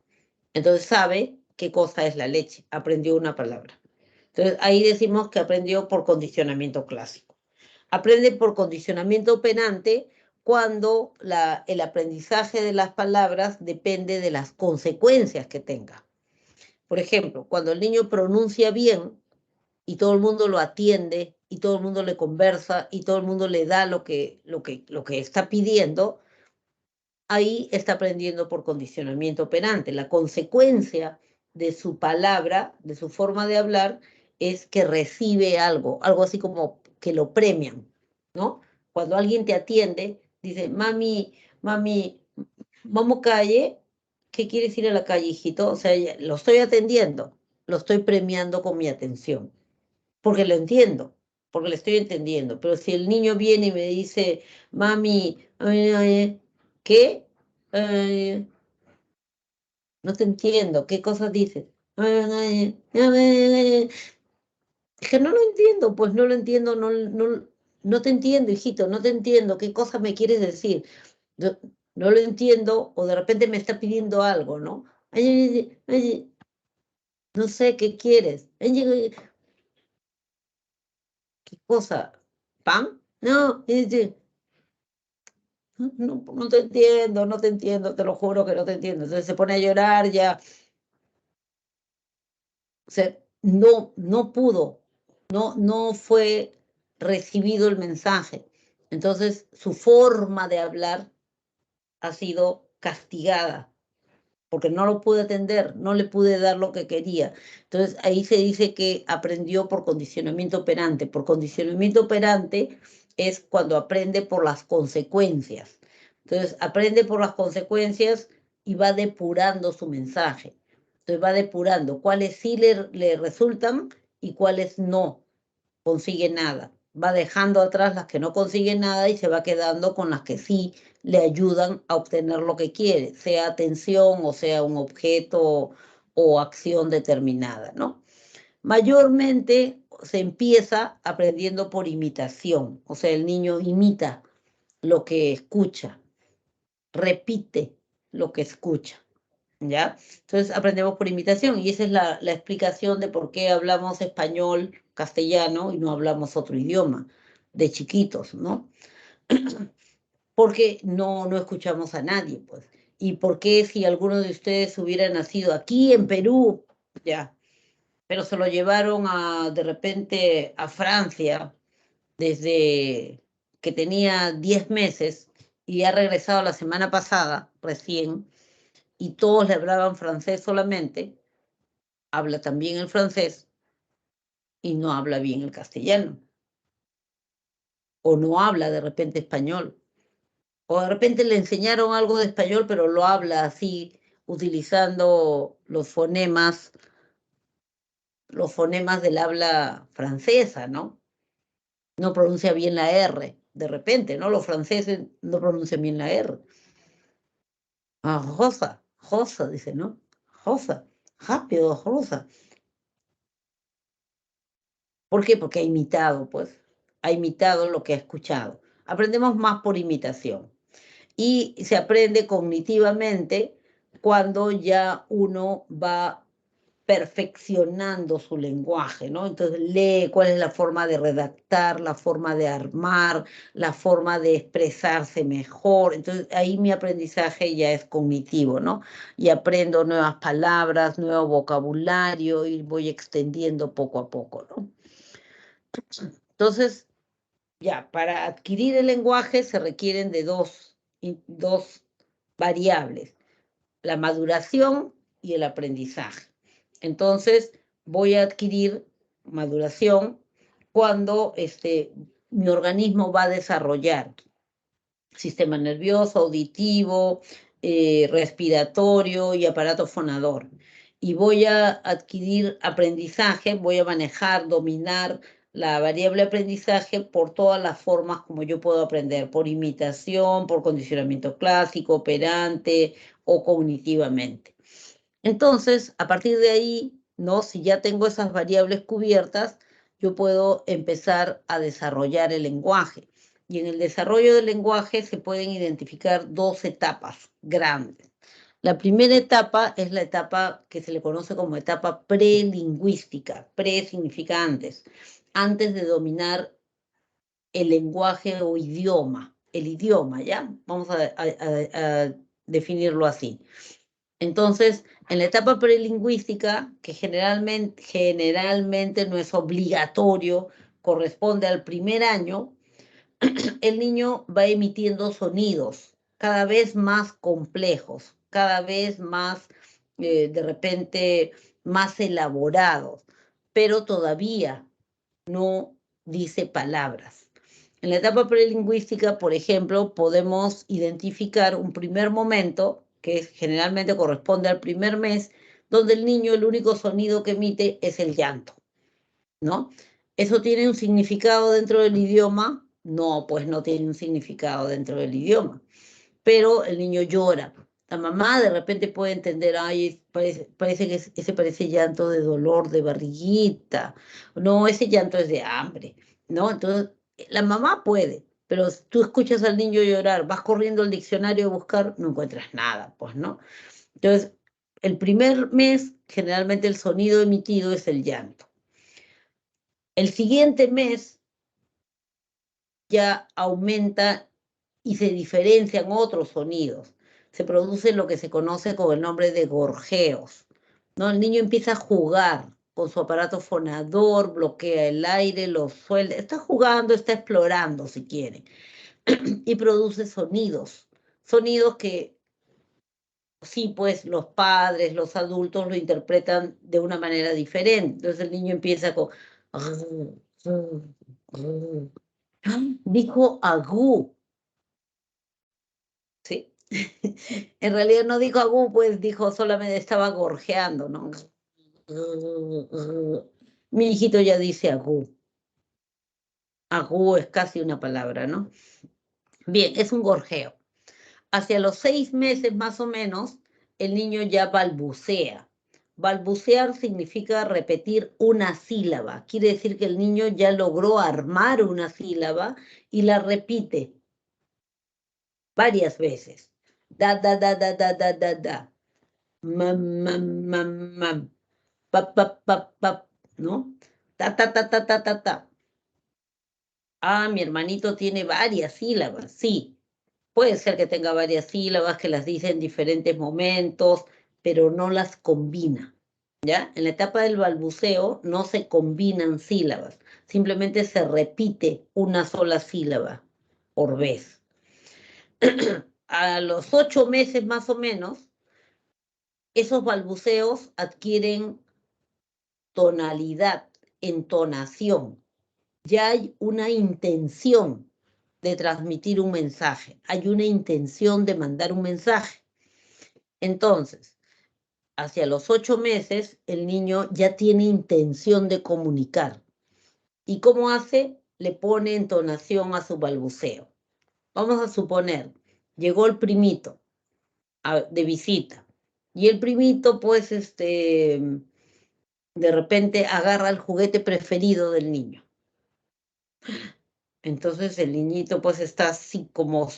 Entonces sabe qué cosa es la leche, aprendió una palabra. Entonces ahí decimos que aprendió por condicionamiento clásico. Aprende por condicionamiento operante cuando el aprendizaje de las palabras depende de las consecuencias que tenga. Por ejemplo, cuando el niño pronuncia bien y todo el mundo lo atiende y todo el mundo le conversa y todo el mundo le da lo que está pidiendo, ahí está aprendiendo por condicionamiento operante. La consecuencia de su palabra, de su forma de hablar, es que recibe algo así como que lo premian, ¿no? Cuando alguien te atiende, dice, mami, vamos calle, ¿qué quieres ir a la calle, hijito? O sea, lo estoy atendiendo, lo estoy premiando con mi atención, porque lo entiendo, porque le estoy entendiendo. Pero si el niño viene y me dice, mami, ¿qué? No te entiendo, ¿qué cosas dices? Es que no lo entiendo, pues no lo entiendo, no te entiendo, hijito, no te entiendo, ¿qué cosa me quieres decir? No lo entiendo, o de repente me está pidiendo algo, ¿no? No sé, ¿qué quieres? ¿Qué cosa? ¿Pan? No, no te entiendo, no te entiendo, te lo juro que no te entiendo. Entonces se pone a llorar ya. O sea, no pudo, no fue recibido el mensaje. Entonces su forma de hablar ha sido castigada, porque no lo pude atender, no le pude dar lo que quería. Entonces ahí se dice que aprendió por condicionamiento operante. Por condicionamiento operante es cuando aprende por las consecuencias. Entonces aprende por las consecuencias y va depurando su mensaje. Entonces va depurando cuáles sí le resultan y cuáles no consigue nada. Va dejando atrás las que no consiguen nada y se va quedando con las que sí le ayudan a obtener lo que quiere, sea atención o sea un objeto o acción determinada, ¿no? Mayormente se empieza aprendiendo por imitación, o sea, el niño imita lo que escucha, repite lo que escucha, ¿ya? Entonces aprendemos por imitación y esa es la explicación de por qué hablamos español, castellano y no hablamos otro idioma de chiquitos, ¿no? Porque no escuchamos a nadie, pues. ¿Y por qué si alguno de ustedes hubiera nacido aquí en Perú, ya, pero se lo llevaron de repente a Francia desde que tenía 10 meses y ha regresado la semana pasada, recién, y todos le hablaban francés solamente, habla también el francés y no habla bien el castellano? O no habla de repente español. O de repente le enseñaron algo de español, pero lo habla así, utilizando los fonemas del habla francesa, ¿no? No pronuncia bien la R, de repente, ¿no? Los franceses no pronuncian bien la R. Ah, Rosa, dice, ¿no? Rosa, rápido, Rosa. ¿Por qué? Porque ha imitado, pues. Ha imitado lo que ha escuchado. Aprendemos más por imitación. Y se aprende cognitivamente cuando ya uno va perfeccionando su lenguaje, ¿no? Entonces lee cuál es la forma de redactar, la forma de armar, la forma de expresarse mejor. Entonces ahí mi aprendizaje ya es cognitivo, ¿no? Y aprendo nuevas palabras, nuevo vocabulario y voy extendiendo poco a poco, ¿no? Entonces, ya, para adquirir el lenguaje se requieren de dos variables, la maduración y el aprendizaje. Entonces, voy a adquirir maduración cuando mi organismo va a desarrollar sistema nervioso, auditivo, respiratorio y aparato fonador. Y voy a adquirir aprendizaje, voy a manejar, dominar la variable aprendizaje por todas las formas como yo puedo aprender, por imitación, por condicionamiento clásico, operante o cognitivamente. Entonces, a partir de ahí, ¿no? Si ya tengo esas variables cubiertas, yo puedo empezar a desarrollar el lenguaje. Y en el desarrollo del lenguaje se pueden identificar dos etapas grandes. La primera etapa es la etapa que se le conoce como etapa prelingüística. Pre significa antes de dominar el lenguaje o idioma, el idioma, ¿ya? Vamos a definirlo así. Entonces, en la etapa prelingüística, que generalmente no es obligatorio corresponde al primer año, el niño va emitiendo sonidos cada vez más complejos, cada vez más, de repente, más elaborados, pero todavía no dice palabras. En la etapa prelingüística, por ejemplo, podemos identificar un primer momento, que generalmente corresponde al primer mes, donde el niño el único sonido que emite es el llanto, ¿no? ¿Eso tiene un significado dentro del idioma? No, pues no tiene un significado dentro del idioma. Pero el niño llora. La mamá de repente puede entender, ay, parece que ese parece llanto de dolor, de barriguita. No, ese llanto es de hambre, ¿no? Entonces, la mamá puede, pero si tú escuchas al niño llorar, vas corriendo al diccionario a buscar, no encuentras nada, pues, ¿no? Entonces, el primer mes, generalmente el sonido emitido es el llanto. El siguiente mes ya aumenta y se diferencian otros sonidos. Se produce lo que se conoce con el nombre de gorjeos, ¿no? El niño empieza a jugar con su aparato fonador, bloquea el aire, lo suelta, está jugando, está explorando si quiere, y produce sonidos, sonidos que sí, pues los padres, los adultos lo interpretan de una manera diferente. Entonces el niño empieza con... Dijo agú, ¿sí? En realidad no dijo agú, pues dijo solamente estaba gorjeando, ¿no? Mi hijito ya dice agú. Agú es casi una palabra, ¿no? Bien, es un gorjeo. Hacia los 6 meses más o menos, el niño ya balbucea. Balbucear significa repetir una sílaba. Quiere decir que el niño ya logró armar una sílaba y la repite varias veces. Da, da, da, da, da, da, da, da. Mam, mam, mam, mam. Pap, pap, pap, pap, ¿no? Ta, ta, ta, ta, ta, ta, ta. Ah, mi hermanito tiene varias sílabas. Sí, puede ser que tenga varias sílabas, que las dice en diferentes momentos, pero no las combina, ¿ya? En la etapa del balbuceo no se combinan sílabas, simplemente se repite una sola sílaba por vez. A los 8 meses más o menos, esos balbuceos adquieren tonalidad, entonación. Ya hay una intención de transmitir un mensaje, hay una intención de mandar un mensaje. Entonces, hacia los 8 meses, el niño ya tiene intención de comunicar. ¿Y cómo hace? Le pone entonación a su balbuceo. Vamos a suponer, llegó el primito de visita, y el primito, pues, de repente agarra el juguete preferido del niño. Entonces el niñito, pues, está así como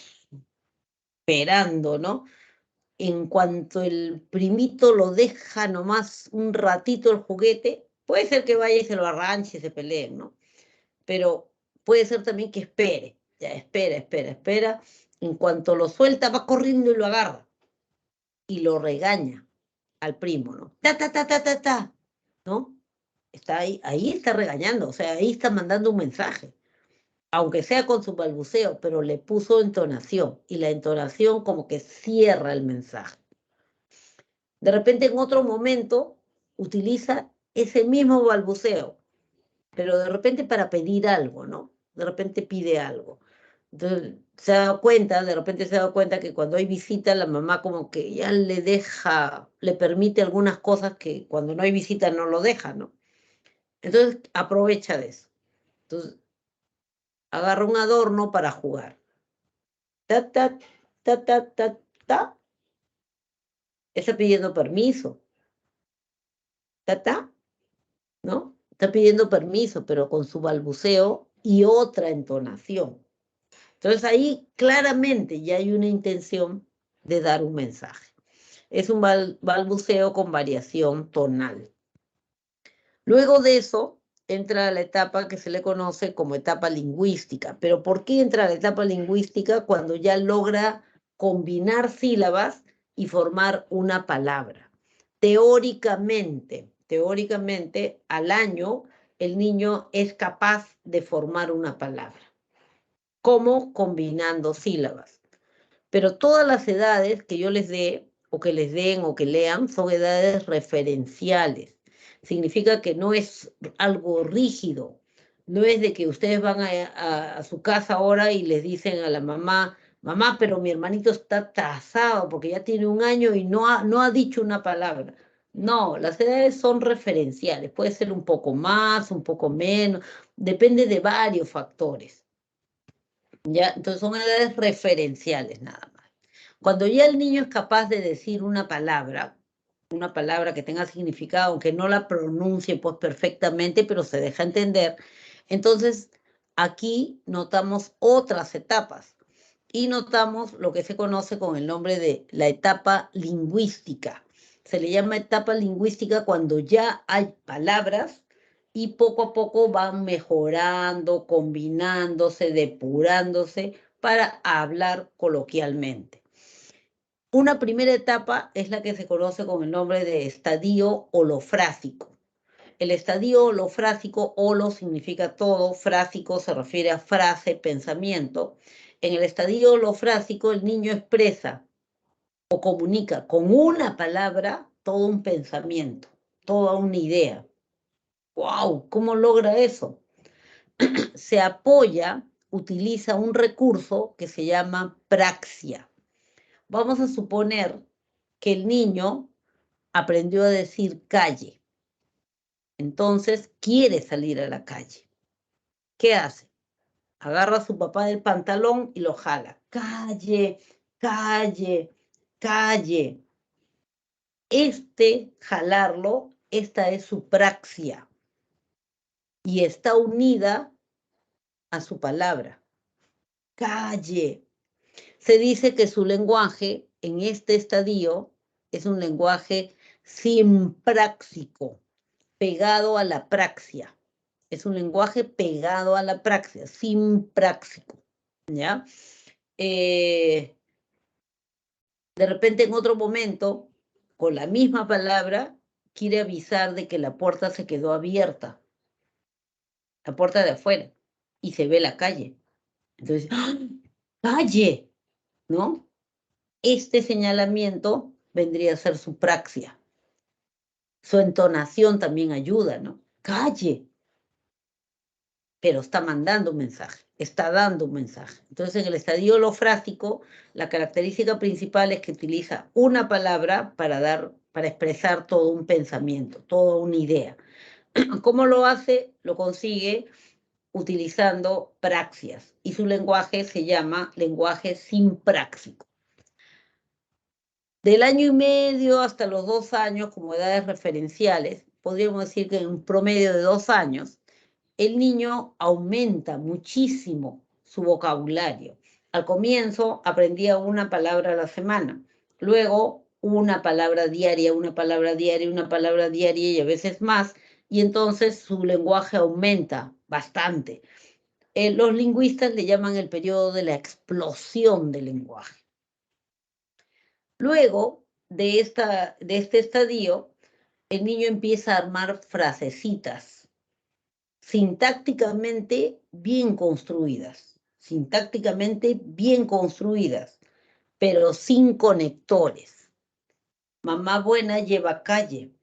esperando, ¿no? En cuanto el primito lo deja nomás un ratito el juguete, puede ser que vaya y se lo arranche y se peleen, ¿no? Pero puede ser también que espere, ya espera, espera, espera. En cuanto lo suelta, va corriendo y lo agarra y lo regaña al primo, ¿no? Ta, ta, ta, ta, ta, ta, ¿no? Está ahí está regañando, o sea, ahí está mandando un mensaje, aunque sea con su balbuceo, pero le puso entonación y la entonación como que cierra el mensaje. De repente en otro momento utiliza ese mismo balbuceo, pero de repente para pedir algo, ¿no? De repente pide algo. Entonces de repente se da cuenta que cuando hay visita la mamá como que ya le deja, le permite algunas cosas que cuando no hay visita no lo deja, ¿no? Entonces aprovecha de eso. Entonces agarra un adorno para jugar. Ta, ta, ta, ta, ta, ta. Está pidiendo permiso. Ta, ta, ¿no? Está pidiendo permiso, pero con su balbuceo y otra entonación. Entonces ahí claramente ya hay una intención de dar un mensaje. Es un balbuceo con variación tonal. Luego de eso entra la etapa que se le conoce como etapa lingüística. ¿Pero por qué entra la etapa lingüística cuando ya logra combinar sílabas y formar una palabra? Teóricamente, al año el niño es capaz de formar una palabra. ¿Cómo? Combinando sílabas. Pero todas las edades que yo les dé, o que les den, o que lean, son edades referenciales. Significa que no es algo rígido. No es de que ustedes van a su casa ahora y les dicen a la mamá, mamá, pero mi hermanito está atrasado porque ya tiene 1 año y no ha dicho una palabra. No, las edades son referenciales. Puede ser un poco más, un poco menos, depende de varios factores. ¿Ya? Entonces son edades referenciales nada más. Cuando ya el niño es capaz de decir una palabra que tenga significado, aunque no la pronuncie pues perfectamente, pero se deja entender, entonces aquí notamos otras etapas y notamos lo que se conoce con el nombre de la etapa lingüística. Se le llama etapa lingüística cuando ya hay palabras y poco a poco van mejorando, combinándose, depurándose para hablar coloquialmente. Una primera etapa es la que se conoce con el nombre de estadio holofrásico. El estadio holofrásico, holo significa todo, frásico se refiere a frase, pensamiento. En el estadio holofrásico el niño expresa o comunica con una palabra todo un pensamiento, toda una idea. ¡Wow! ¿Cómo logra eso? Se apoya, utiliza un recurso que se llama praxia. Vamos a suponer que el niño aprendió a decir calle. Entonces quiere salir a la calle. ¿Qué hace? Agarra a su papá del pantalón y lo jala. Calle, calle, calle. Jalarlo, esta es su praxia. Y está unida a su palabra. Calle. Se dice que su lenguaje en este estadio es un lenguaje simpráxico, pegado a la praxia. Es un lenguaje pegado a la praxia, simpráxico, ¿ya? De repente en otro momento, con la misma palabra, quiere avisar de que la puerta se quedó abierta, la puerta de afuera, y se ve la calle. Entonces, ¡ah! ¡Calle! ¿No? Este señalamiento vendría a ser su praxia. Su entonación también ayuda, ¿no? Calle. Pero está mandando un mensaje, está dando un mensaje. Entonces, en el estadio holofrásico, la característica principal es que utiliza una palabra para expresar todo un pensamiento, toda una idea. ¿Cómo lo hace? Lo consigue utilizando praxias, y su lenguaje se llama lenguaje simpráxico. Del 1 año y medio hasta los 2 años, como edades referenciales, podríamos decir que en un promedio de 2 años, el niño aumenta muchísimo su vocabulario. Al comienzo aprendía una palabra a la semana, luego una palabra diaria, una palabra diaria, una palabra diaria y a veces más, y entonces su lenguaje aumenta bastante. Los lingüistas le llaman el periodo de la explosión del lenguaje. Luego de este estadio, el niño empieza a armar frasecitas sintácticamente bien construidas, pero sin conectores. Mamá buena lleva calle.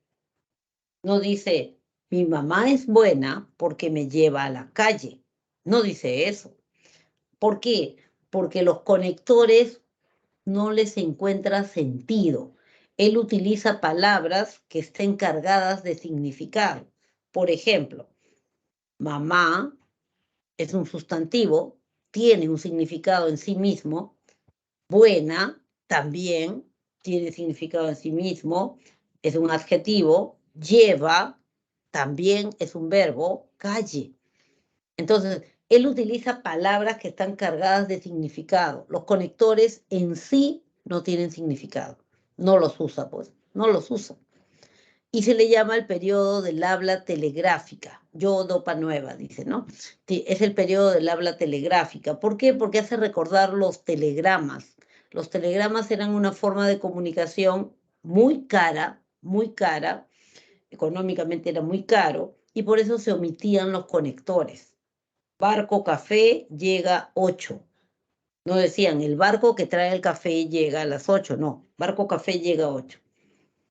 No dice, mi mamá es buena porque me lleva a la calle. No dice eso. ¿Por qué? Porque los conectores no les encuentra sentido. Él utiliza palabras que estén cargadas de significado. Por ejemplo, mamá es un sustantivo, tiene un significado en sí mismo. Buena también tiene significado en sí mismo, es un adjetivo. Lleva también es un verbo. Calle. Entonces, él utiliza palabras que están cargadas de significado. Los conectores en sí no tienen significado. No los usa, pues. No los usa. Y se le llama el periodo del habla telegráfica. Yodopa nueva, dice, ¿no? Es el periodo del habla telegráfica. ¿Por qué? Porque hace recordar los telegramas. Los telegramas eran una forma de comunicación muy cara, económicamente era muy caro, y por eso se omitían los conectores. Barco café llega 8. No decían, el barco que trae el café llega a las 8, no, barco café llega a 8.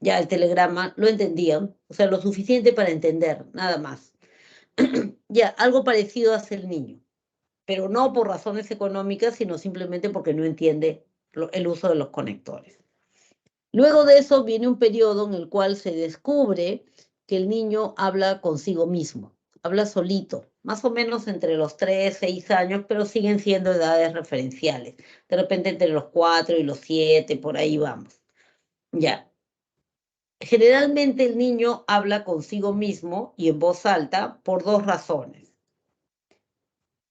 Ya el telegrama lo entendían, o sea, lo suficiente para entender, nada más. Ya, algo parecido hace el niño, pero no por razones económicas, sino simplemente porque no entiende el uso de los conectores. Luego de eso viene un periodo en el cual se descubre que el niño habla consigo mismo, habla solito, más o menos entre los 3, 6 años, pero siguen siendo edades referenciales. De repente entre los 4 y los 7, por ahí vamos. Ya. Generalmente el niño habla consigo mismo y en voz alta por dos razones: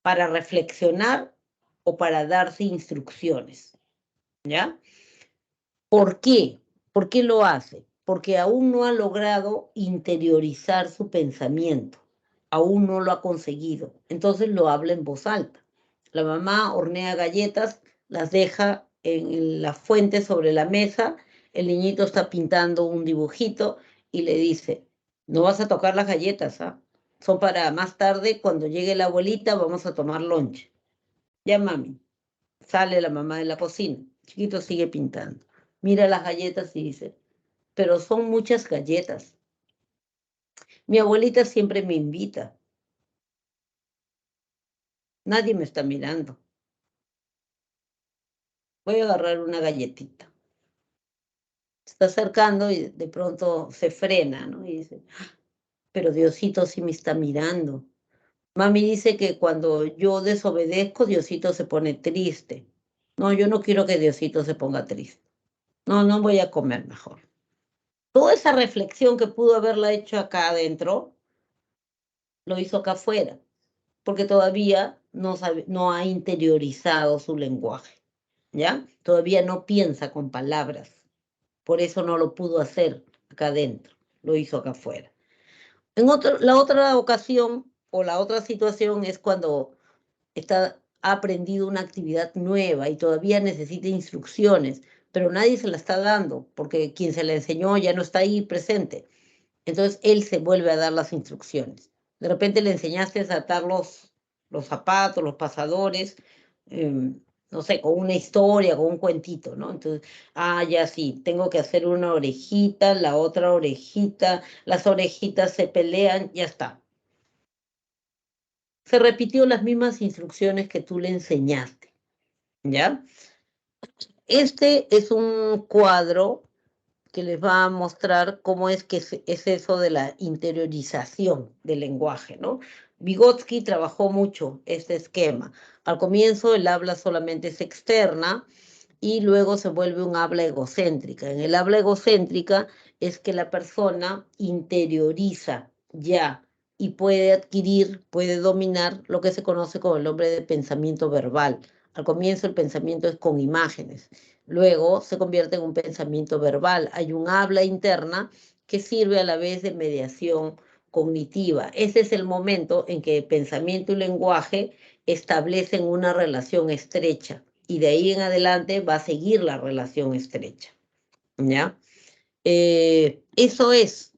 para reflexionar o para darse instrucciones. ¿Ya? ¿Por qué? ¿Por qué lo hace? Porque aún no ha logrado interiorizar su pensamiento, aún no lo ha conseguido. Entonces lo habla en voz alta. La mamá hornea galletas, las deja en la fuente sobre la mesa, el niñito está pintando un dibujito y le dice, no vas a tocar las galletas, ¿ah? Son para más tarde, cuando llegue la abuelita, vamos a tomar lunch. Ya, mami. Sale la mamá de la cocina. El chiquito sigue pintando. Mira las galletas y dice, pero son muchas galletas. Mi abuelita siempre me invita. Nadie me está mirando. Voy a agarrar una galletita. Se está acercando y de pronto se frena, ¿no? Y dice, pero Diosito sí me está mirando. Mami dice que cuando yo desobedezco, Diosito se pone triste. No, yo no quiero que Diosito se ponga triste. No, no voy a comer mejor. Toda esa reflexión que pudo haberla hecho acá adentro, lo hizo acá afuera, porque todavía no ha interiorizado su lenguaje, ¿ya? Todavía no piensa con palabras, por eso no lo pudo hacer acá adentro, lo hizo acá afuera. La otra ocasión o la otra situación es cuando ha aprendido una actividad nueva y todavía necesita instrucciones, pero nadie se la está dando, porque quien se la enseñó ya no está ahí presente. Entonces él se vuelve a dar las instrucciones. De repente le enseñaste a atar los zapatos, los pasadores, no sé, con una historia, con un cuentito, ¿no? Entonces, ya sí, tengo que hacer una orejita, la otra orejita, las orejitas se pelean, ya está. Se repitió las mismas instrucciones que tú le enseñaste, ¿ya? Este es un cuadro que les va a mostrar cómo es que es eso de la interiorización del lenguaje, ¿no? Vygotsky trabajó mucho este esquema. Al comienzo el habla solamente es externa y luego se vuelve un habla egocéntrica. En el habla egocéntrica es que la persona interioriza ya y puede adquirir, puede dominar lo que se conoce como el nombre de pensamiento verbal. Al comienzo el pensamiento es con imágenes. Luego se convierte en un pensamiento verbal. Hay un habla interna que sirve a la vez de mediación cognitiva. Ese es el momento en que pensamiento y lenguaje establecen una relación estrecha y de ahí en adelante va a seguir la relación estrecha, ¿ya? Eso es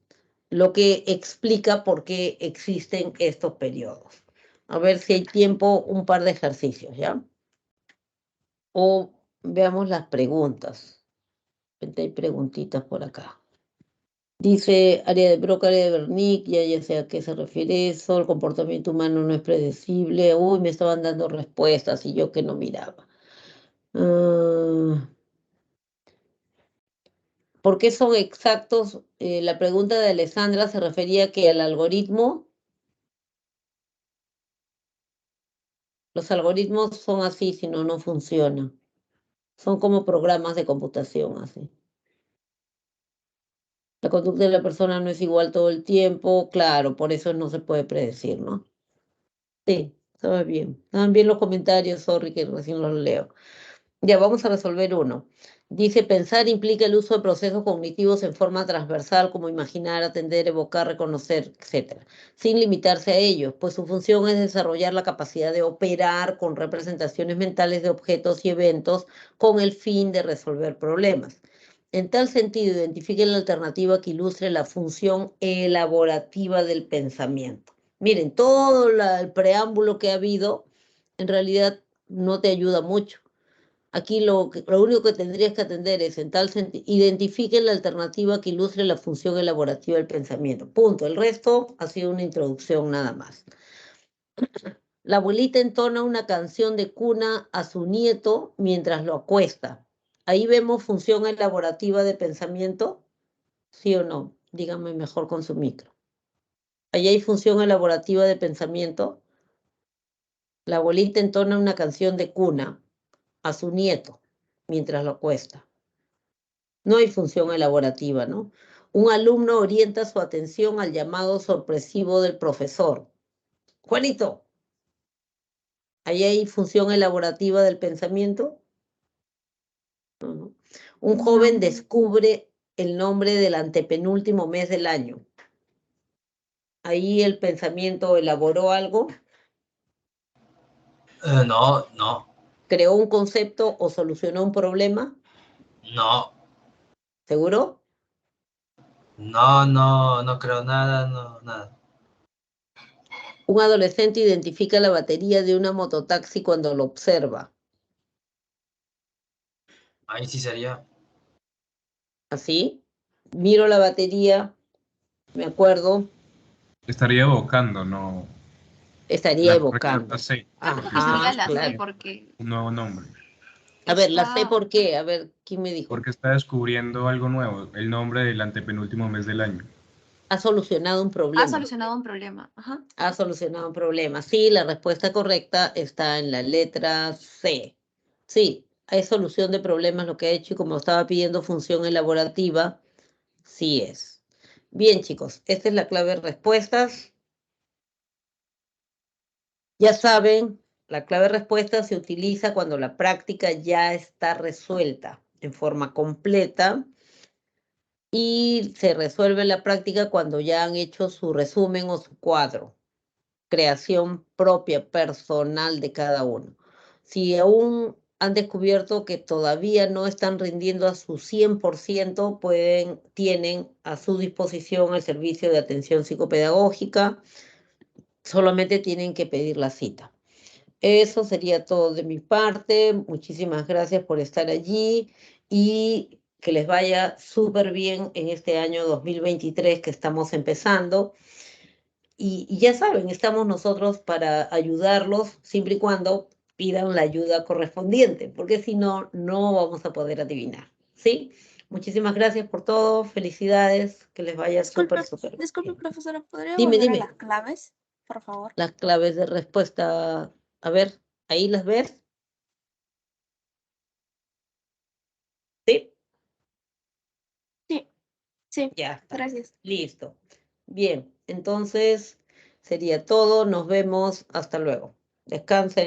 lo que explica por qué existen estos periodos. A ver si hay tiempo, un par de ejercicios, ¿ya? O veamos las preguntas. Hay preguntitas por acá. Dice área de Broca, área de Wernicke, ya sé a qué se refiere eso. El comportamiento humano no es predecible. Uy, me estaban dando respuestas y yo que no miraba. ¿Por qué son exactos? La pregunta de Alessandra se refería que al algoritmo. Los algoritmos son así, si no, no funciona. Son como programas de computación, así. La conducta de la persona no es igual todo el tiempo, claro, por eso no se puede predecir, ¿no? Sí, estaba bien. Estaban bien los comentarios, sorry que recién los leo. Ya, vamos a resolver uno. Dice, pensar implica el uso de procesos cognitivos en forma transversal, como imaginar, atender, evocar, reconocer, etc., sin limitarse a ellos, pues su función es desarrollar la capacidad de operar con representaciones mentales de objetos y eventos con el fin de resolver problemas. En tal sentido, identifique la alternativa que ilustre la función elaborativa del pensamiento. Miren, todo el preámbulo que ha habido, en realidad no te ayuda mucho. Aquí lo único que tendrías que atender es, en tal sentido, identifique la alternativa que ilustre la función elaborativa del pensamiento. Punto. El resto ha sido una introducción nada más. La abuelita entona una canción de cuna a su nieto mientras lo acuesta. Ahí vemos función elaborativa de pensamiento, ¿sí o no? Díganme mejor con su micro. Ahí hay función elaborativa de pensamiento. La abuelita entona una canción de cuna a su nieto mientras lo acuesta. No hay función elaborativa, ¿no? Un alumno orienta su atención al llamado sorpresivo del profesor. Juanito, ¿ahí hay función elaborativa del pensamiento? No. Un joven descubre el nombre del antepenúltimo mes del año. ¿Ahí el pensamiento elaboró algo? No, no, ¿Creó un concepto o solucionó un problema? no, ¿Seguro? no creo nada, no, nada. Un adolescente identifica la batería de una mototaxi cuando lo observa. Ahí sí sería. ¿Así? Miro la batería, me acuerdo, Estaría evocando, no. estaría La correcta es evocando. la C, Creo que sería Ajá, la C claro. porque un nuevo nombre. A ver, la sé está... por qué. A ver, ¿quién me dijo? Porque está descubriendo algo nuevo, el nombre del antepenúltimo mes del año. Ha solucionado un ha problema. solucionado un problema. Ajá. Ha solucionado un problema. Sí, la respuesta correcta está en la letra C. Sí, hay solución de problemas lo que ha hecho y como estaba pidiendo función elaborativa, sí es. Bien, chicos, esta es la clave de respuestas. Ya saben, la clave de respuestas se utiliza cuando la práctica ya está resuelta en forma completa y se resuelve la práctica cuando ya han hecho su resumen o su cuadro. Creación propia, personal de cada uno. Si aún han descubierto que todavía no están rindiendo a su 100%, tienen a su disposición el servicio de atención psicopedagógica, solamente tienen que pedir la cita. Eso sería todo de mi parte. Muchísimas gracias por estar allí y que les vaya súper bien en este año 2023 que estamos empezando. Y ya saben, estamos nosotros para ayudarlos siempre y cuando pidan la ayuda correspondiente, porque si no, no vamos a poder adivinar. ¿Sí? Muchísimas gracias por todo. Felicidades. Que les vaya súper, súper Disculpe, bien. profesora, ¿podría Dime, volver a dime. las claves, por favor? Las claves de respuesta. A ver, ¿ahí las ves? ¿Sí? Sí, sí, Ya está. gracias. Listo. Bien, entonces sería todo. Nos vemos. Hasta luego. Descansen.